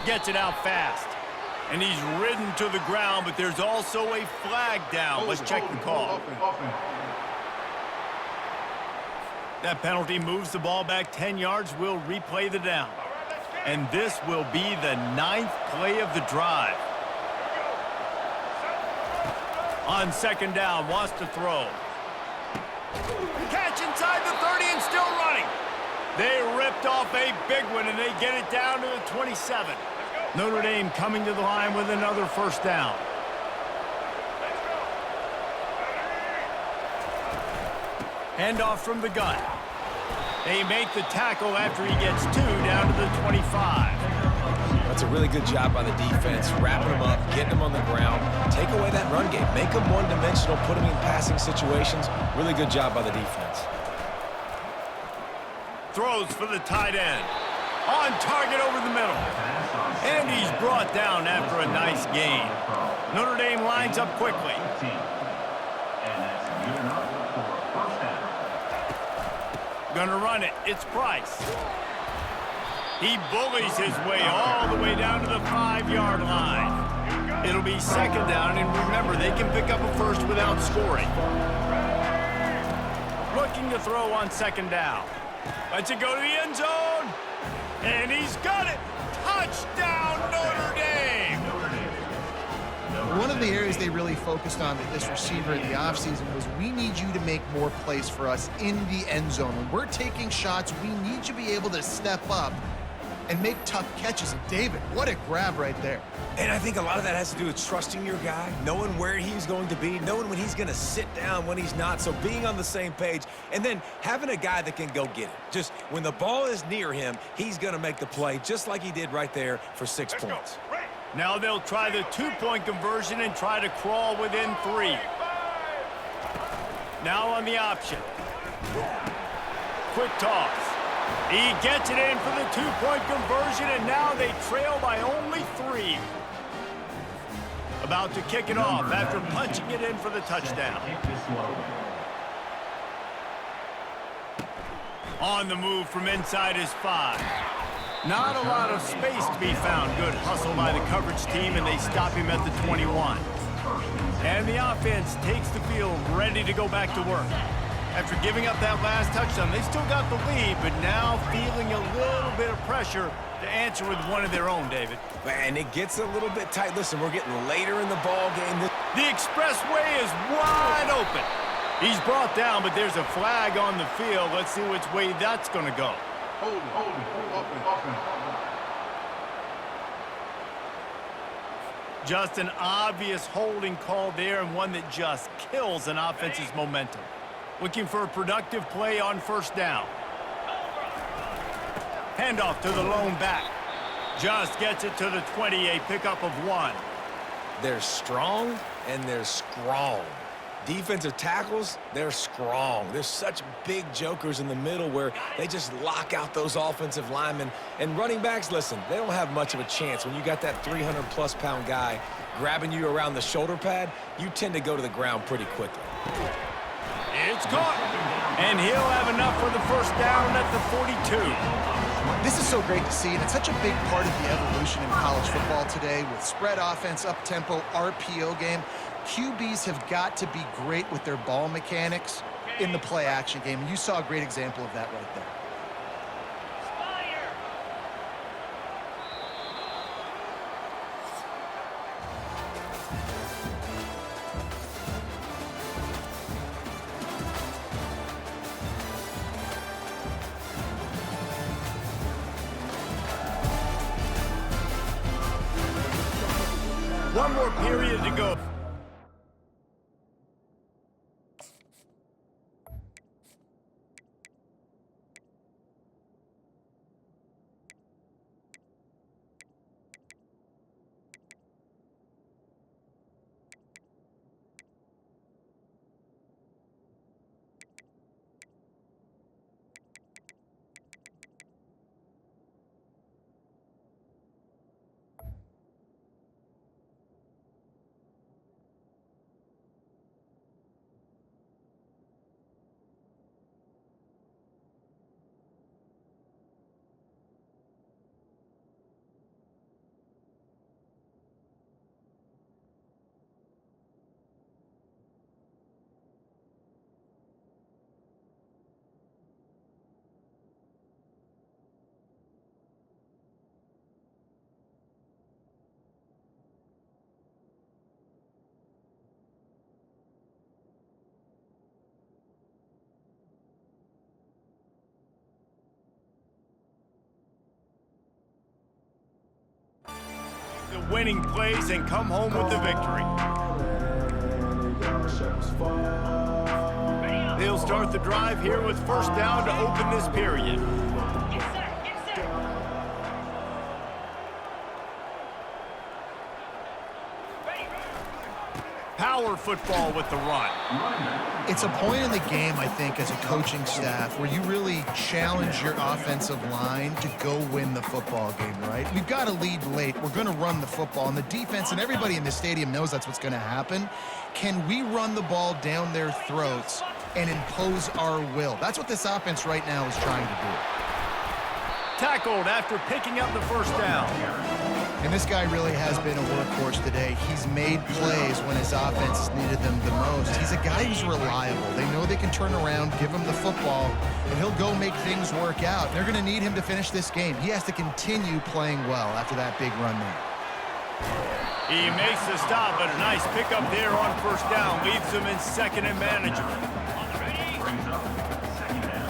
Gets it out fast. And he's ridden to the ground, but there's also a flag down. Let's check the call. That penalty moves the ball back 10 yards. We'll replay the down. And this will be the 9th play of the drive. On 2nd down, wants to throw. Catch inside the 30 and still running. They ripped off a big one, and they get it down to the 27. Notre Dame coming to the line with another first down. Handoff from the gun. They make the tackle after he gets 2 down to the 25. That's a really good job by the defense, wrapping them up, getting them on the ground, take away that run game, make them one-dimensional, put them in passing situations. Really good job by the defense. Throws for the tight end. On target over the middle. And he's brought down after a nice gain. Notre Dame lines up quickly. Gonna run it. It's Price. He bullies his way all the way down to the 5-yard line. It'll be 2nd down, and remember, they can pick up a first without scoring. Looking to throw on 2nd down. Lets it go to the end zone. And he's got it. Touchdown, Notre Dame. One of the areas they really focused on with this receiver in the offseason was, we need you to make more plays for us in the end zone. When we're taking shots, we need you to be able to step up and make tough catches. And David, what a grab right there. And I think a lot of that has to do with trusting your guy, knowing where he's going to be, knowing when he's going to sit down, when he's not. So being on the same page, and then having a guy that can go get it. Just when the ball is near him, he's going to make the play, just like he did right there for 6 points. Now they'll try the 2-point conversion and try to crawl within 3. Now on the option. Quick toss. He gets it in for the 2-point conversion, and now they trail by only 3. About to kick it off after punching it in for the touchdown. On the move from inside his 5. Not a lot of space to be found. Good hustle by the coverage team, and they stop him at the 21. And the offense takes the field, ready to go back to work. After giving up that last touchdown, they still got the lead, but now feeling a little bit of pressure to answer with one of their own, David. Man, it gets a little bit tight. Listen, we're getting later in the ball game. The expressway is wide open. He's brought down, but there's a flag on the field. Let's see which way that's going to go. Hold it, open. Just an obvious holding call there, and one that just kills an offense's momentum. Looking for a productive play on first down. Handoff to the lone back. Just gets it to the 20, a pickup of 1. They're strong and they're strong. Defensive tackles, they're strong. There's such big jokers in the middle where they just lock out those offensive linemen. And running backs, listen, they don't have much of a chance. When you got that 300-plus pound guy grabbing you around the shoulder pad, you tend to go to the ground pretty quickly. It's caught. And he'll have enough for the first down at the 42. This is so great to see, and it's such a big part of the evolution in college football today with spread offense, up-tempo, RPO game. QBs have got to be great with their ball mechanics in the play-action game, and you saw a great example of that right there. One more period to go. The winning plays and come home with the victory. They'll start the drive here with first down to open this period. Get set, get set. Ready. Power football with the run. It's a point in the game, I think, as a coaching staff where you really challenge your offensive line to go win the football game, right? We've got to lead late. We're going to run the football, and the defense and everybody in the stadium knows that's what's going to happen. Can we run the ball down their throats and impose our will? That's what this offense right now is trying to do. Tackled after picking up the first down. And this guy really has been a workhorse today. He's made plays when his offense has needed them the most. He's a guy who's reliable. They know they can turn around, give him the football, and he'll go make things work out. They're going to need him to finish this game. He has to continue playing well after that big run there. He makes the stop, but a nice pickup there on first down. Leaves him in second and manageable. Brings up second down.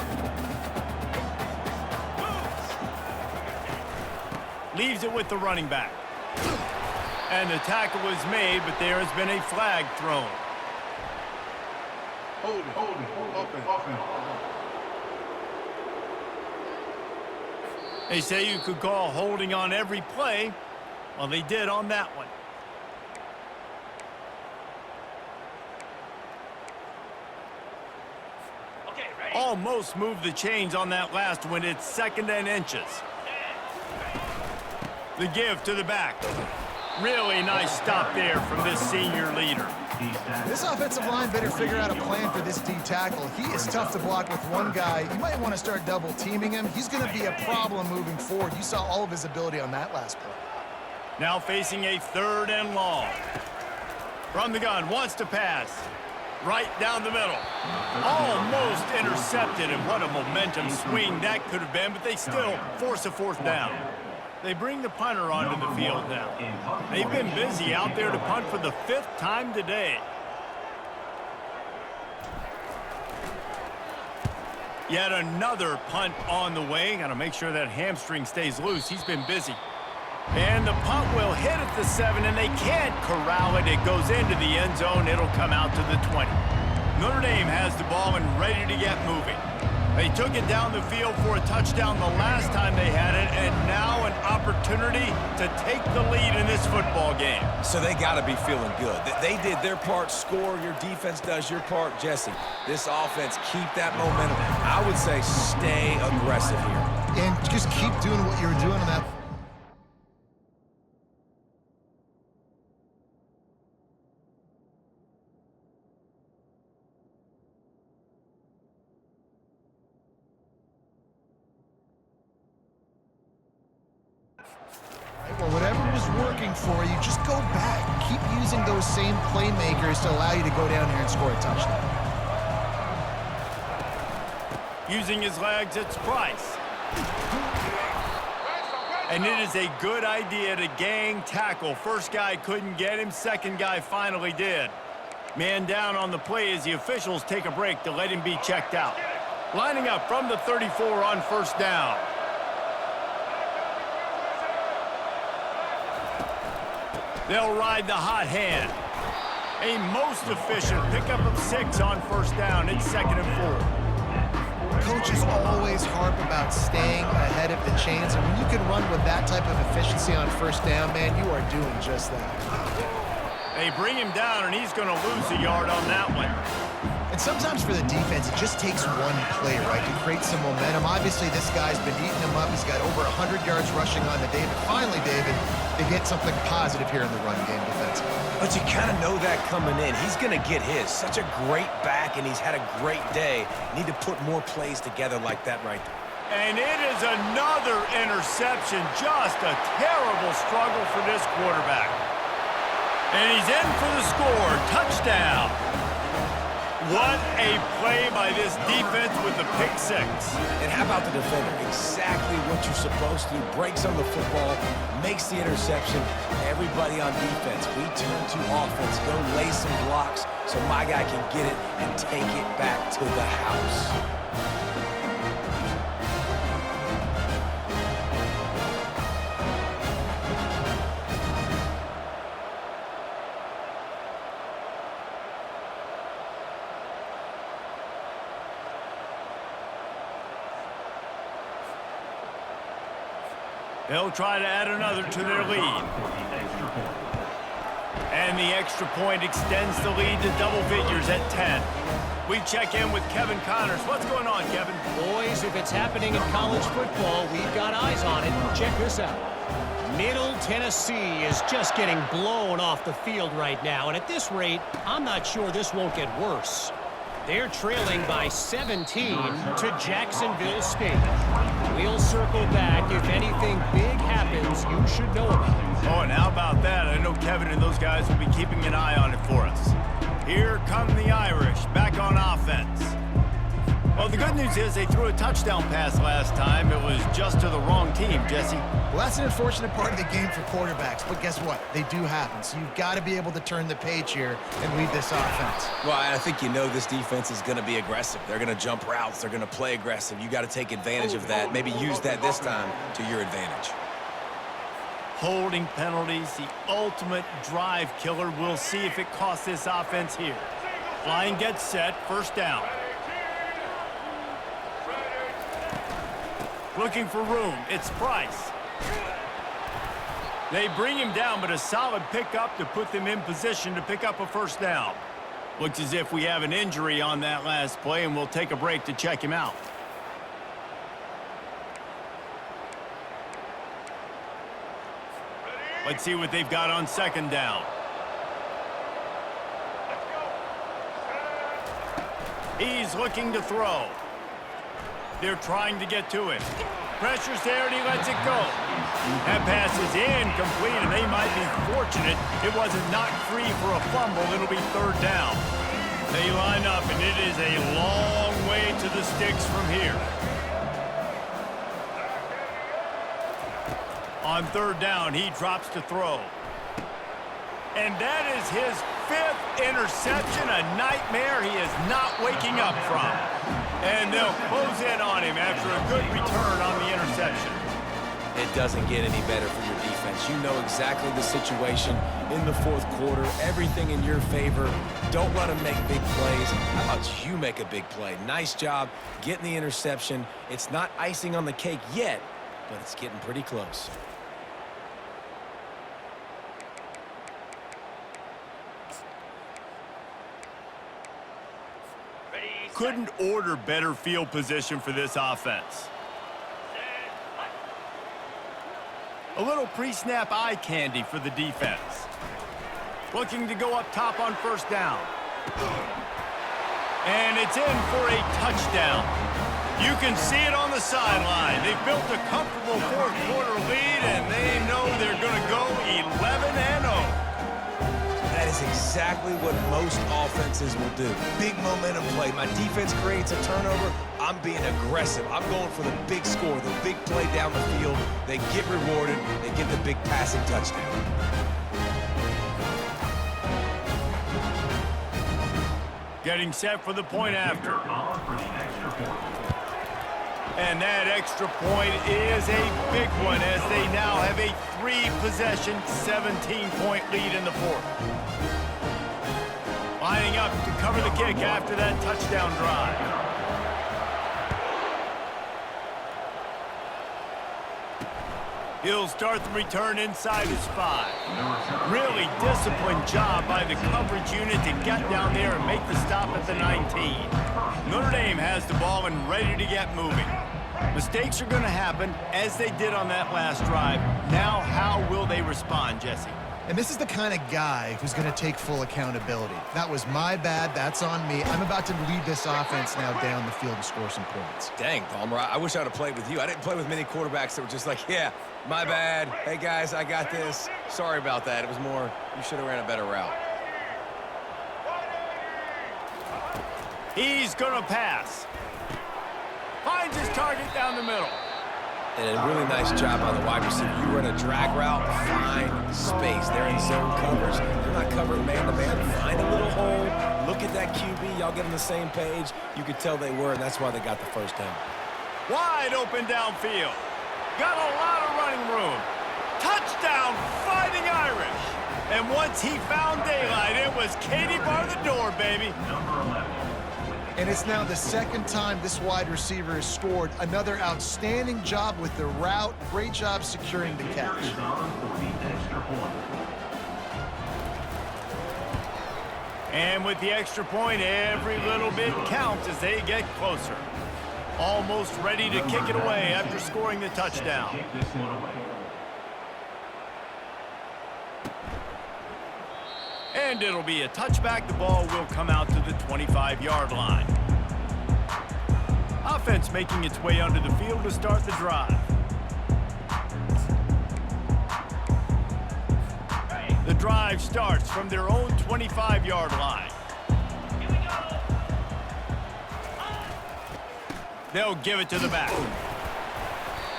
Leaves it with the running back. And the tackle was made, but there has been a flag thrown. Hold it, open. They say you could call holding on every play. Well, they did on that one. Okay, ready. Almost moved the chains on that last one. It's second and inches. The give to the back. Really nice stop there from this senior leader. This offensive line better figure out a plan for this D tackle. He is tough to block with one guy. You might want to start double teaming him. He's going to be a problem moving forward. You saw all of his ability on that last play. Now facing a third and long. From the gun, wants to pass. Right down the middle. Almost intercepted, and what a momentum swing that could have been, but they still force a fourth down. They bring the punter onto the field now. They've been busy out there to punt for the 5th time today. Yet another punt on the way. Got to make sure that hamstring stays loose. He's been busy. And the punt will hit at the 7, and they can't corral it. It goes into the end zone. It'll come out to the 20. Notre Dame has the ball and ready to get moving. They took it down the field for a touchdown the last time they had it, and now an opportunity to take the lead in this football game. So they got to be feeling good. They did their part, score. Your defense does your part. Jesse, this offense, keep that momentum. I would say stay aggressive here. And just keep doing what you're doing on that. Well, whatever was working for you, just go back. Keep using those same playmakers to allow you to go down here and score a touchdown. Using his legs, it's Price. And it is a good idea to gang tackle. First guy couldn't get him, second guy finally did. Man down on the play as the officials take a break to let him be checked out. Lining up from the 34 on first down. They'll ride the hot hand. A most efficient pickup of 6 on first down. It's 2nd and 4. Coaches always harp about staying ahead of the chains, and when you can run with that type of efficiency on first down, man, you are doing just that. They bring him down, and he's going to lose a yard on that one. And sometimes for the defense, it just takes one play, right, to create some momentum. Obviously, this guy's been eating him up. He's got over 100 yards rushing on to David. Finally, David, they get something positive here in the run game defensively. But you kind of know that coming in. He's going to get his. Such a great back, and he's had a great day. Need to put more plays together like that right there. And it is another interception. Just a terrible struggle for this quarterback. And he's in for the score. Touchdown. What a play by this defense with the pick 6. And how about the defender? Exactly what you're supposed to do. Breaks on the football, makes the interception. Everybody on defense, we turn to offense. Go lay some blocks so my guy can get it and take it back to the house. They'll try to add another to their lead. And the extra point extends the lead to double figures at 10. We check in with Kevin Connors. What's going on, Kevin? Boys, if it's happening in college football, we've got eyes on it. Check this out. Middle Tennessee is just getting blown off the field right now. And at this rate, I'm not sure this won't get worse. They're trailing by 17 to Jacksonville State. We'll circle back. If anything big happens, you should know about it. Oh, and how about that? I know Kevin and those guys will be keeping an eye on it for us. Here come the Irish, back on offense. Well, the good news is they threw a touchdown pass last time. It was just to the wrong team, Jesse. Well, that's an unfortunate part of the game for quarterbacks, but guess what? They do happen, so you've got to be able to turn the page here and lead this offense. Well, I think you know this defense is going to be aggressive. They're going to jump routes. They're going to play aggressive. You got to take advantage of that. Maybe use that this time to your advantage. Holding penalties, the ultimate drive killer. We'll see if it costs this offense here. Line gets set, first down. Looking for room, it's Price. They bring him down, but a solid pickup to put them in position to pick up a first down. Looks as if we have an injury on that last play, and we'll take a break to check him out. Let's see what they've got on second down. He's looking to throw. They're trying to get to him. Pressure's there, and he lets it go. That pass is incomplete, and they might be fortunate it wasn't knocked free for a fumble. It'll be third down. They line up, and it is a long way to the sticks from here. On third down, he drops to throw. And that is his 5th interception, a nightmare he is not waking up from. And they'll close in on him after a good return on the interception. It doesn't get any better for your defense. You know exactly the situation in the fourth quarter, everything in your favor. Don't let them make big plays. How about you make a big play? Nice job getting the interception. It's not icing on the cake yet, but it's getting pretty close. Ready, set, Couldn't order better field position for this offense. set, A little pre-snap eye candy for the defense. Looking to go up top on first down. And it's in for a touchdown. You can see it on the sideline. They've built a comfortable fourth quarter lead, and they know they're going to go 11-0. That is exactly what most offenses will do. Big momentum play. My defense creates a turnover. I'm being aggressive. I'm going for the big score, the big play down the field. They get rewarded. They get the big passing touchdown. Getting set for the point after. On for the extra point. And that extra point is a big one as they now have a 3-possession, 17-point lead in the fourth. Lining up to cover the kick after that touchdown drive. He'll start the return inside his 5. Really disciplined job by the coverage unit to get down there and make the stop at the 19. Notre Dame has the ball and ready to get moving. Mistakes are going to happen, as they did on that last drive. Now, how will they respond, Jesse? And this is the kind of guy who's going to take full accountability. That was my bad. That's on me. I'm about to lead this offense now down the field and score some points. Dang, Palmer, I wish I would have played with you. I didn't play with many quarterbacks that were just like, yeah, my bad. Hey, guys, I got this. Sorry about that. It was more, you should have ran a better route. He's going to pass. Finds his target down the middle. And a really nice job by the wide receiver. You run a drag route, find space. They're in zone covers. They're not covering man-to-man. Find a little hole. Look at that QB. Y'all get on the same page. You could tell they were, and that's why they got the first down. Wide open downfield. Got a lot of running room. Touchdown, Fighting Irish. And once he found daylight, it was Katie bar the door, baby. Number 11. And it's now the second time this wide receiver has scored. Another outstanding job with the route. Great job securing the catch. Is on for the extra point. And with the extra point, every little bit counts as they get closer. Almost ready to kick it away after scoring the touchdown. Kick this one away. And it'll be a touchback. The ball will come out to the 25-yard line. Offense making its way under the field to start the drive. The drive starts from their own 25-yard line. here we go. They'll give it to the back.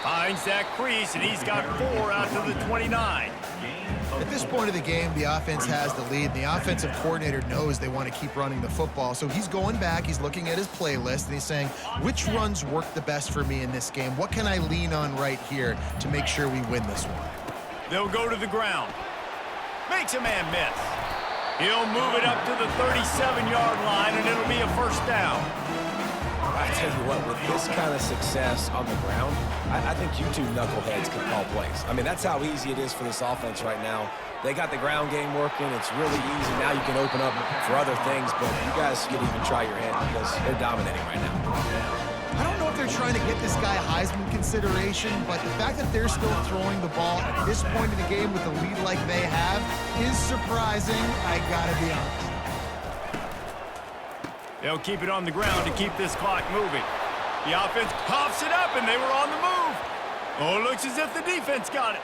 Finds that crease, and he's got 4 out to the 29. At this point of the game, the offense has the lead. The offensive coordinator knows they want to keep running the football. So he's going back, he's looking at his playlist, and he's saying, which runs work the best for me in this game? What can I lean on right here to make sure we win this one? They'll go to the ground. Makes a man miss. He'll move it up to the 37-yard line, and it'll be a first down. I tell you what, with this kind of success on the ground, I think you two knuckleheads can call plays. I mean, that's how easy it is for this offense right now. They got the ground game working. It's really easy. Now you can open up for other things, but you guys can even try your hand because they're dominating right now. I don't know if they're trying to get this guy Heisman consideration, but the fact that they're still throwing the ball at this point in the game with a lead like they have is surprising, I gotta be honest. They'll keep it on the ground to keep this clock moving. The offense coughs it up, and they were on the move. Oh, it looks as if the defense got it.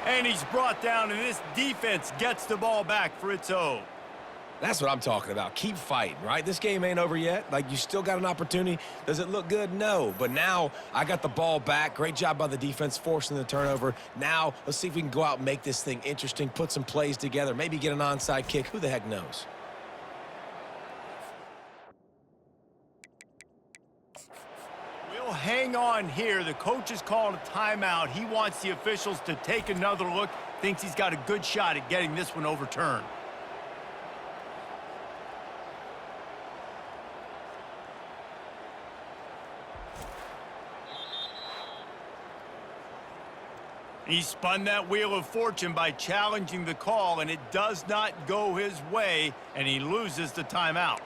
And he's brought down, and this defense gets the ball back for its own. That's what I'm talking about. Keep fighting, right? This game ain't over yet. Like, you still got an opportunity. Does it look good? No. But now I got the ball back. Great job by the defense forcing the turnover. Now let's see if we can go out and make this thing interesting, put some plays together, maybe get an onside kick. Who the heck knows? We'll hang on here. The coach is calling a timeout. He wants the officials to take another look. Thinks he's got a good shot at getting this one overturned. He spun that wheel of fortune by challenging the call, and it does not go his way, and he loses the timeout.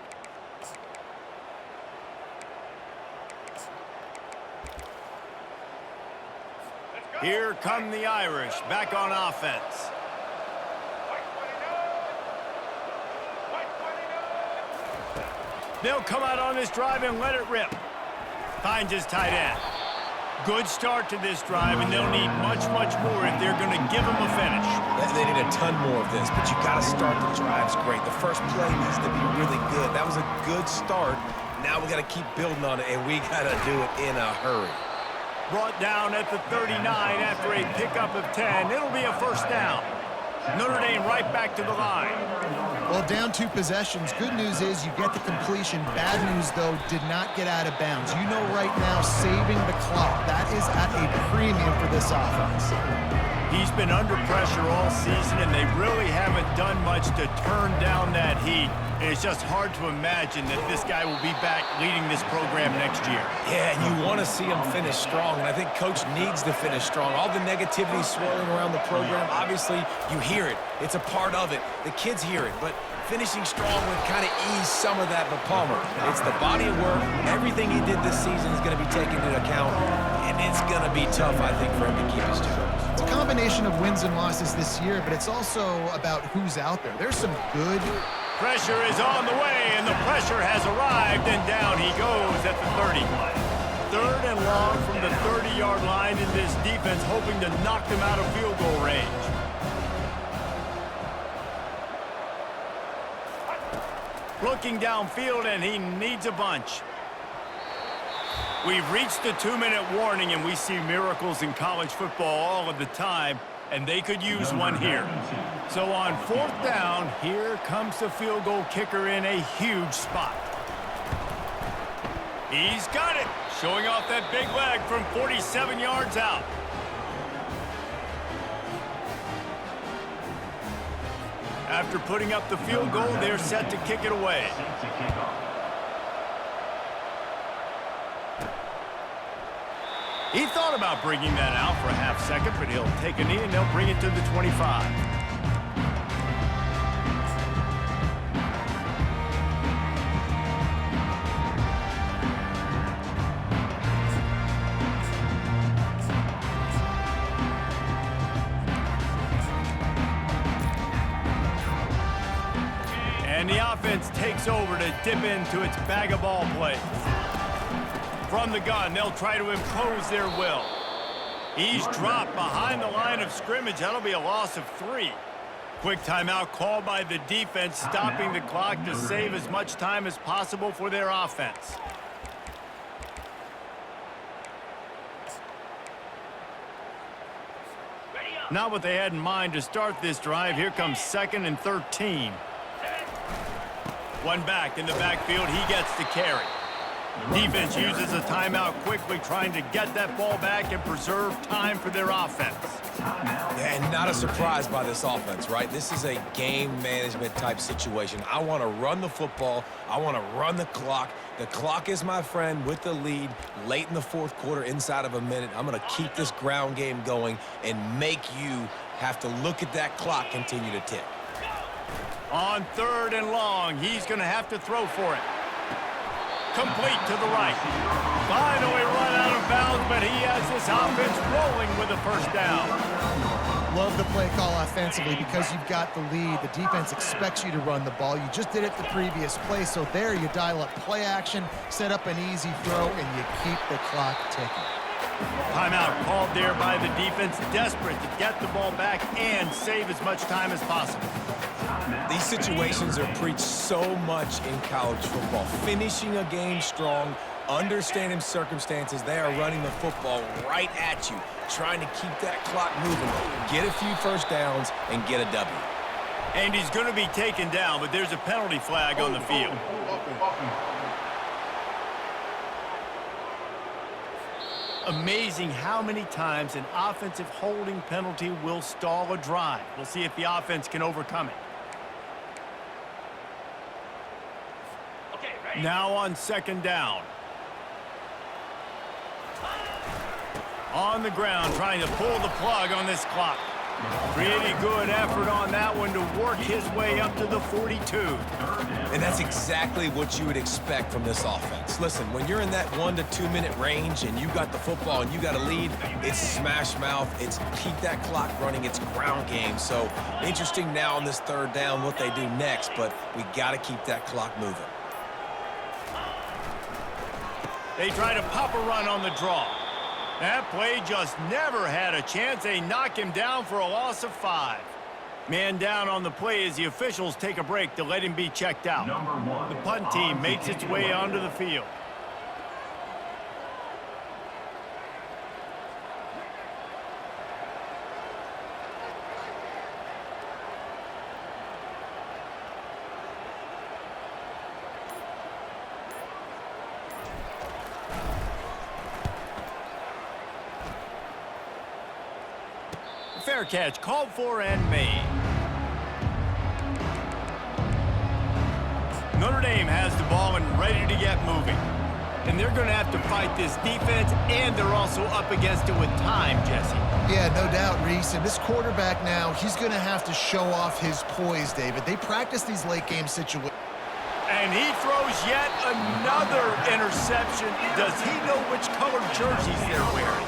Here come the Irish, back on offense. They'll come out on this drive and let it rip. Finds his tight end. Good start to this drive, and they'll need much, much more if they're going to give him a finish. They need a ton more of this, but you got to start the drives great. The first play needs to be really good. That was a good start. Now we got to keep building on it, and we got to do it in a hurry. Brought down at the 39 after a pickup of 10. It'll be a first down. Notre Dame right back to the line. Well, down 2 possessions. Good news is you get the completion. Bad news, though, did not get out of bounds. You know right now, saving the clock, that is at a premium for this offense. He's been under pressure all season, and they really haven't done much to turn down that heat. And it's just hard to imagine that this guy will be back leading this program next year. Yeah, and you want to see him finish strong, and I think Coach needs to finish strong. All the negativity swirling around the program, obviously, you hear it. It's a part of it. The kids hear it, but finishing strong would kind of ease some of that. But Palmer, it's the body of work. Everything he did this season is going to be taken into account, and it's going to be tough, I think, for him to keep his job. It's a combination of wins and losses this year, but it's also about who's out there. There's some good... Pressure is on the way, and the pressure has arrived, and down he goes at the 30. 3rd and long from the 30-yard line, in this defense hoping to knock them out of field goal range. Looking downfield, and he needs a bunch. We've reached the 2-minute warning, and we see miracles in college football all of the time, and they could use one here. So on 4th down, here comes the field goal kicker in a huge spot. He's got it, showing off that big leg from 47 yards out. After putting up the field goal, they're set to kick it away. He thought about bringing that out for a half second, but he'll take a knee and they'll bring it to the 25. And the offense takes over to dip into its bag of ball plays. From the gun, they'll try to impose their will. He's dropped behind the line of scrimmage. That'll be a loss of 3. Quick timeout called by the defense, stopping the clock to save as much time as possible for their offense. Not what they had in mind to start this drive. Here comes 2nd and 13. One back in the backfield. He gets the carry. Defense uses a timeout quickly, trying to get that ball back and preserve time for their offense. Yeah, and not a surprise by this offense, right? This is a game management type situation. I want to run the football. I want to run the clock. The clock is my friend with the lead late in the 4th quarter, inside of a minute. I'm going to keep this ground game going and make you have to look at that clock continue to tick. On 3rd and long, he's going to have to throw for it. Complete to the right. Finally run out of bounds, but he has this offense rolling with a first down. Love the play call offensively because you've got the lead. The defense expects you to run the ball. You just did it the previous play, so there you dial up play action, set up an easy throw, and you keep the clock ticking. Timeout called there by the defense, desperate to get the ball back and save as much time as possible. These situations are preached so much in college football. Finishing a game strong, understanding circumstances. They are running the football right at you, trying to keep that clock moving, get a few first downs, and get a W. And he's going to be taken down, but there's a penalty flag on the field. Amazing how many times an offensive holding penalty will stall a drive. We'll see if the offense can overcome it. Okay, ready? Now on second down. On the ground, trying to pull the plug on this clock. Pretty good effort on that one to work his way up to the 42. And that's exactly what you would expect from this offense. Listen, when you're in that 1 to 2 minute range and you got the football and you got a lead, it's smash mouth, it's keep that clock running, it's ground game. So interesting now on this third down what they do next, but we got to keep that clock moving. They try to pop a run on the draw. That play just never had a chance. They knock him down for a loss of 5. Man down on the play as the officials take a break to let him be checked out. Number 1. The punt team makes its way onto the field. Fair catch called for and made. Notre Dame has the ball and ready to get moving. And they're going to have to fight this defense, and they're also up against it with time, Jesse. Yeah, no doubt, Reese. And this quarterback now, he's going to have to show off his poise, David. They practice these late-game situations. And he throws yet another interception. Does he know which colored jerseys they're wearing?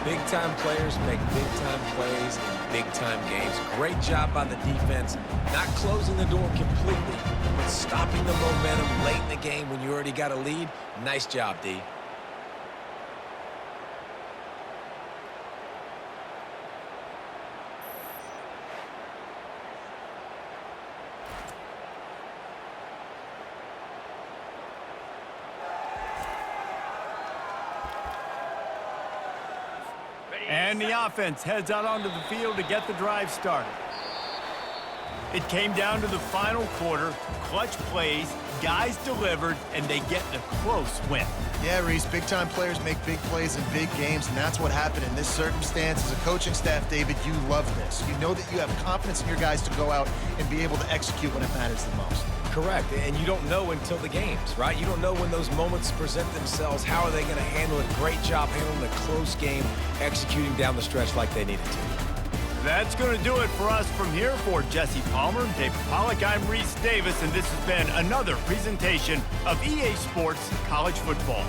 Big-time players make big-time plays in big-time games. Great job by the defense, not closing the door completely, but stopping the momentum late in the game when you already got a lead. Nice job, D. And the offense heads out onto the field to get the drive started. It came down to the final quarter, clutch plays, guys delivered, and they get a close win. Yeah, Reese, big-time players make big plays in big games, and that's what happened in this circumstance. As a coaching staff, David, you love this. You know that you have confidence in your guys to go out and be able to execute when it matters the most. Correct, and you don't know until the games, right? You don't know when those moments present themselves. How are they going to handle it? Great job handling a close game, executing down the stretch like they needed to. That's going to do it for us from here. For Jesse Palmer, David Pollack, I'm Reese Davis, and this has been another presentation of EA Sports College Football.